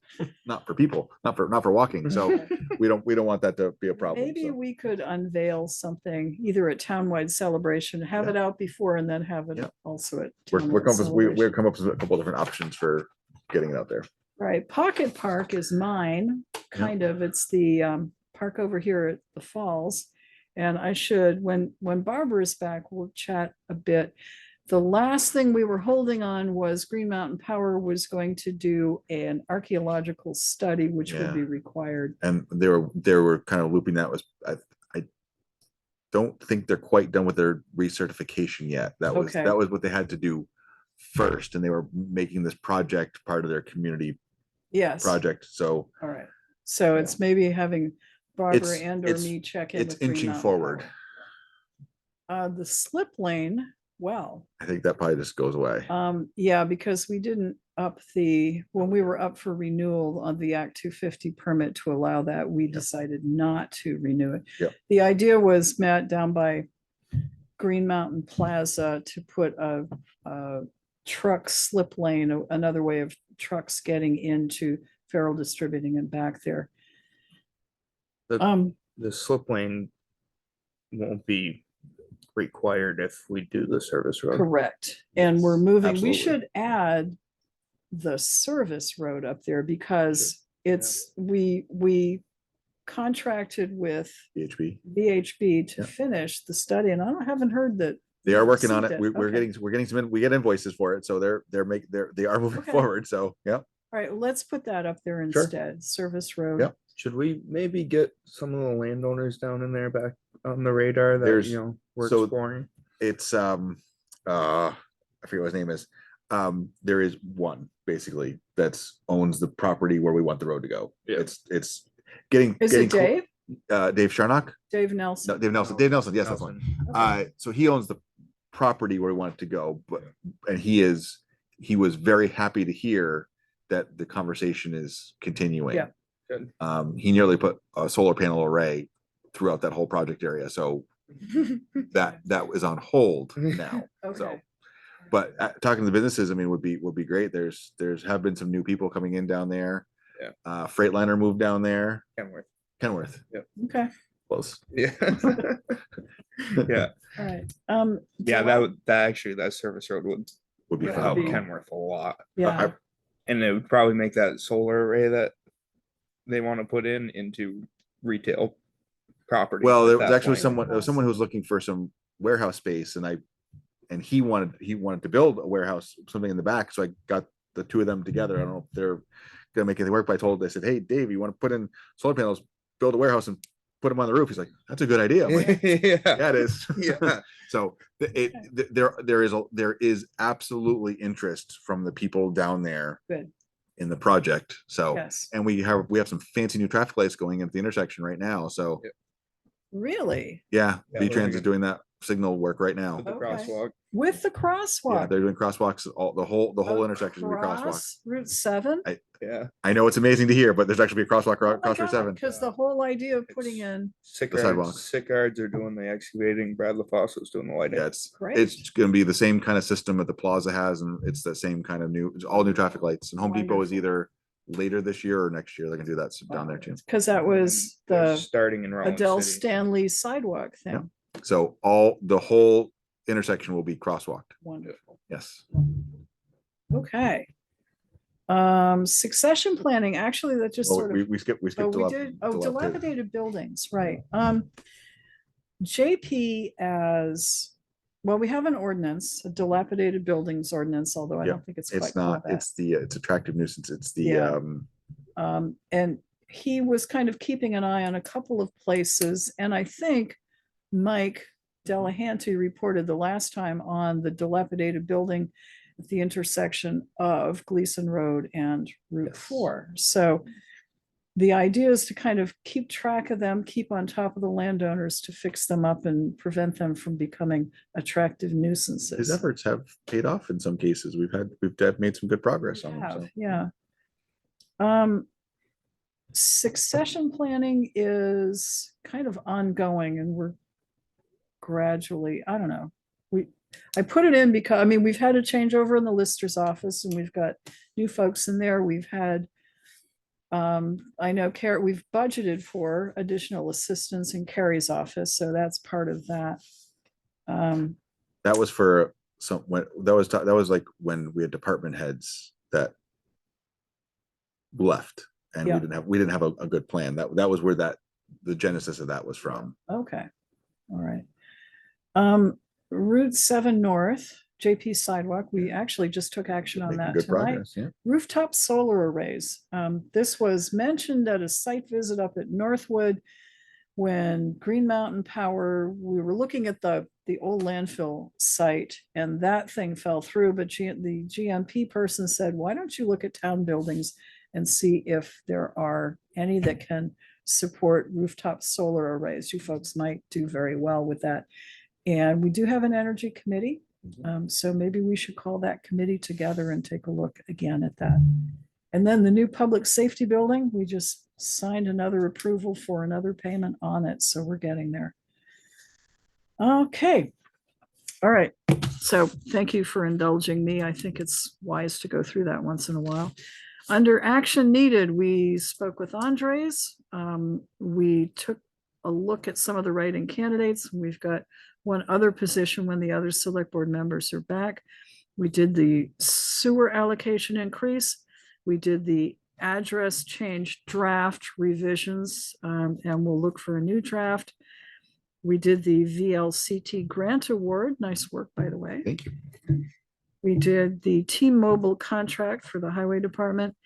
not for people, not for walking. So we don't want that to be a problem. Maybe So, we could unveil something, either at townwide celebration, have it out before and then have it Yeah. also at. we're townwide come celebration. we're come up with a couple different options for getting it out there. Right, Pocket Park is mine, kind of. It's the park over here at the falls. And I should, when Barbara is back, we'll chat a bit. The last thing we were holding on was Green Mountain Power was going to do an archaeological study, which would Yeah. be required. And they were kind of looping that was I don't think they're quite done with their recertification yet. That was Okay. what they had to do first, and they were making this project part of their community Yes. project. So All right. So it's maybe having Barbara It's- and or it's- me check in. it's with Green inching Mountain forward. Power. The slip lane, well, I think that probably just goes away. yeah, because we didn't up when we were up for renewal on the Act 250 permit to allow that, we decided not to renew it. Yep. The idea was, Matt, down by Green Mountain Plaza to put a truck slip lane, another way of trucks getting into Farrell Distributing and back there. The slip lane won't be required if we do the service road. Correct. And we're moving, we absolutely. should add the service road up there because it's, we contracted with PHB. VHB to Yeah. finish the study, and haven't heard that. They are working on received it. We're Okay. getting some, we get invoices for it. So they are moving Okay. forward. So, yeah. All right, let's put that up there Sure. instead, service road. Yep. Should we maybe get some of the landowners down in there back on the radar that, There's- we're so- exploring? It's, I forget what his name is. There is one basically that's owns the property where we want the road to go. Yeah. It's getting. Is getting it clo- Dave? Dave Sharnock? Dave No, Nelson? Dave Nelson. Dave Nelson. Yes, that's one. So he owns the property where we want it to go, and he was very happy to hear that the conversation is continuing. Yeah. Good. He nearly put a solar panel array throughout that whole project area. So that is on hold now. So, Okay. but talking to the businesses, I mean, would be great. There's have been some new people coming in down there. Yeah. Freightliner moved down there. Kenworth. Okay, Close. Yeah. Yeah. all right. Yeah, Joe? that service road would be help phenomenal. Kenworth a lot. Yeah. And it would probably make that solar array that they want to put into retail property. Well, at there was that actually point. someone who was looking for some warehouse space, and he wanted to build a warehouse, something in the back. So I got the two of them together. I don't know if they're gonna make anything work, but I said, hey, Dave, you want to put in solar panels, build a warehouse, and put them on the roof. He's like, that's a good idea. I'm like, Yeah. yeah, it is. Yeah. So there is absolutely interest from the people down there Good. in the project. So, Yes. and we have some fancy new traffic lights going into the intersection right now. So Really? yeah, Yeah, V-Trans we're is doing that signal work right now. The Okay. crosswalk. With the Yeah, crosswalk. they're doing crosswalks, the whole intersection will be crosswalk. Across Route 7? Yeah. I know it's amazing to hear, but there's actually a crosswalk across Route 7. Because the whole idea of putting in, sidewalks. Sickards are doing the excavating. Brad LaFosso's doing the lighting. Yeah, it's Great. gonna be the same kind of system that the plaza has, and it's the same kind of it's all new traffic lights. And Home Depot is Wonderful. either later this year or next year. They're gonna do that down there too. because that was They're the starting in Rollins Adele City. Stanley sidewalk Yeah. thing. So the whole intersection will be crosswalked. Wonderful. Yes. Okay. Succession planning, actually, that just Oh, sort of. we skipped Oh, we did, dilapidated buildings, right. JP as, well, we have an ordinance, a dilapidated buildings ordinance, although I Yeah, don't think it's quite It's called not, that. it's attractive nuisance. It's the, Yeah. And he was kind of keeping an eye on a couple of places, and I think Mike Delahanty reported the last time on the dilapidated building at the intersection of Gleason Road and Route 4. So the idea is to kind of keep track of them, keep on top of the landowners to fix them up and prevent them from becoming attractive his nuisances. efforts have paid off in some cases. We've made some good progress on them. So. Yeah. Succession planning is kind of ongoing and we're gradually, I don't know. I put it in because, I mean, we've had a changeover in the lister's office and we've got new folks in there. We've had, I know we've budgeted for additional assistance in Carrie's office, so that's part of that. That was for that was like when we had department heads that left and Yeah. we didn't have a good plan. That was where the genesis of that was from. Okay, all right. Route 7 North, JP sidewalk, we actually just took action on Making that good tonight. progress, yeah. Rooftop solar arrays. This was mentioned at a site visit up at Northwood when Green Mountain Power, we were looking at the old landfill site and that thing fell through, but the GMP person said, why don't you look at town buildings and see if there are any that can support rooftop solar arrays? You folks might do very well with that. And we do have an energy committee. So maybe we should call that committee together and take a look again at that. And then the new public safety building, we just signed another approval for another payment on it. So we're getting there. Okay. All right. So thank you for indulging me. I think it's wise to go through that once in a while. Under action needed, we spoke with Andres. We took a look at some of the writing candidates. We've got one other position when the other select board members are back. We did the sewer allocation increase. We did the address change draft revisions, and we'll look for a new draft. We did the VLCT grant award. Nice work, by the way. Thank you. We did the T-Mobile contract for the highway department.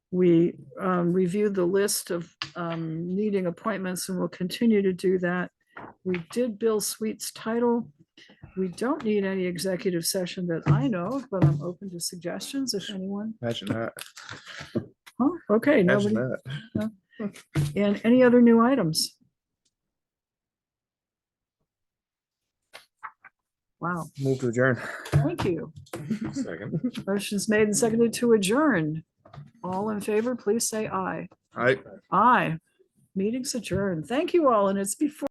We reviewed the list of needing appointments and we'll continue to do that. We did Bill Sweet's title. We don't need any executive session that I know of, but I'm open to suggestions if anyone. Imagine that. Oh, okay. Imagine Nobody. that. No. And any other new items? Wow, Move to adjourn. thank you. Second. Motion's made and seconded to adjourn. All in favor, please say aye. All right. Aye. Meeting's adjourned. Thank you all, and it's before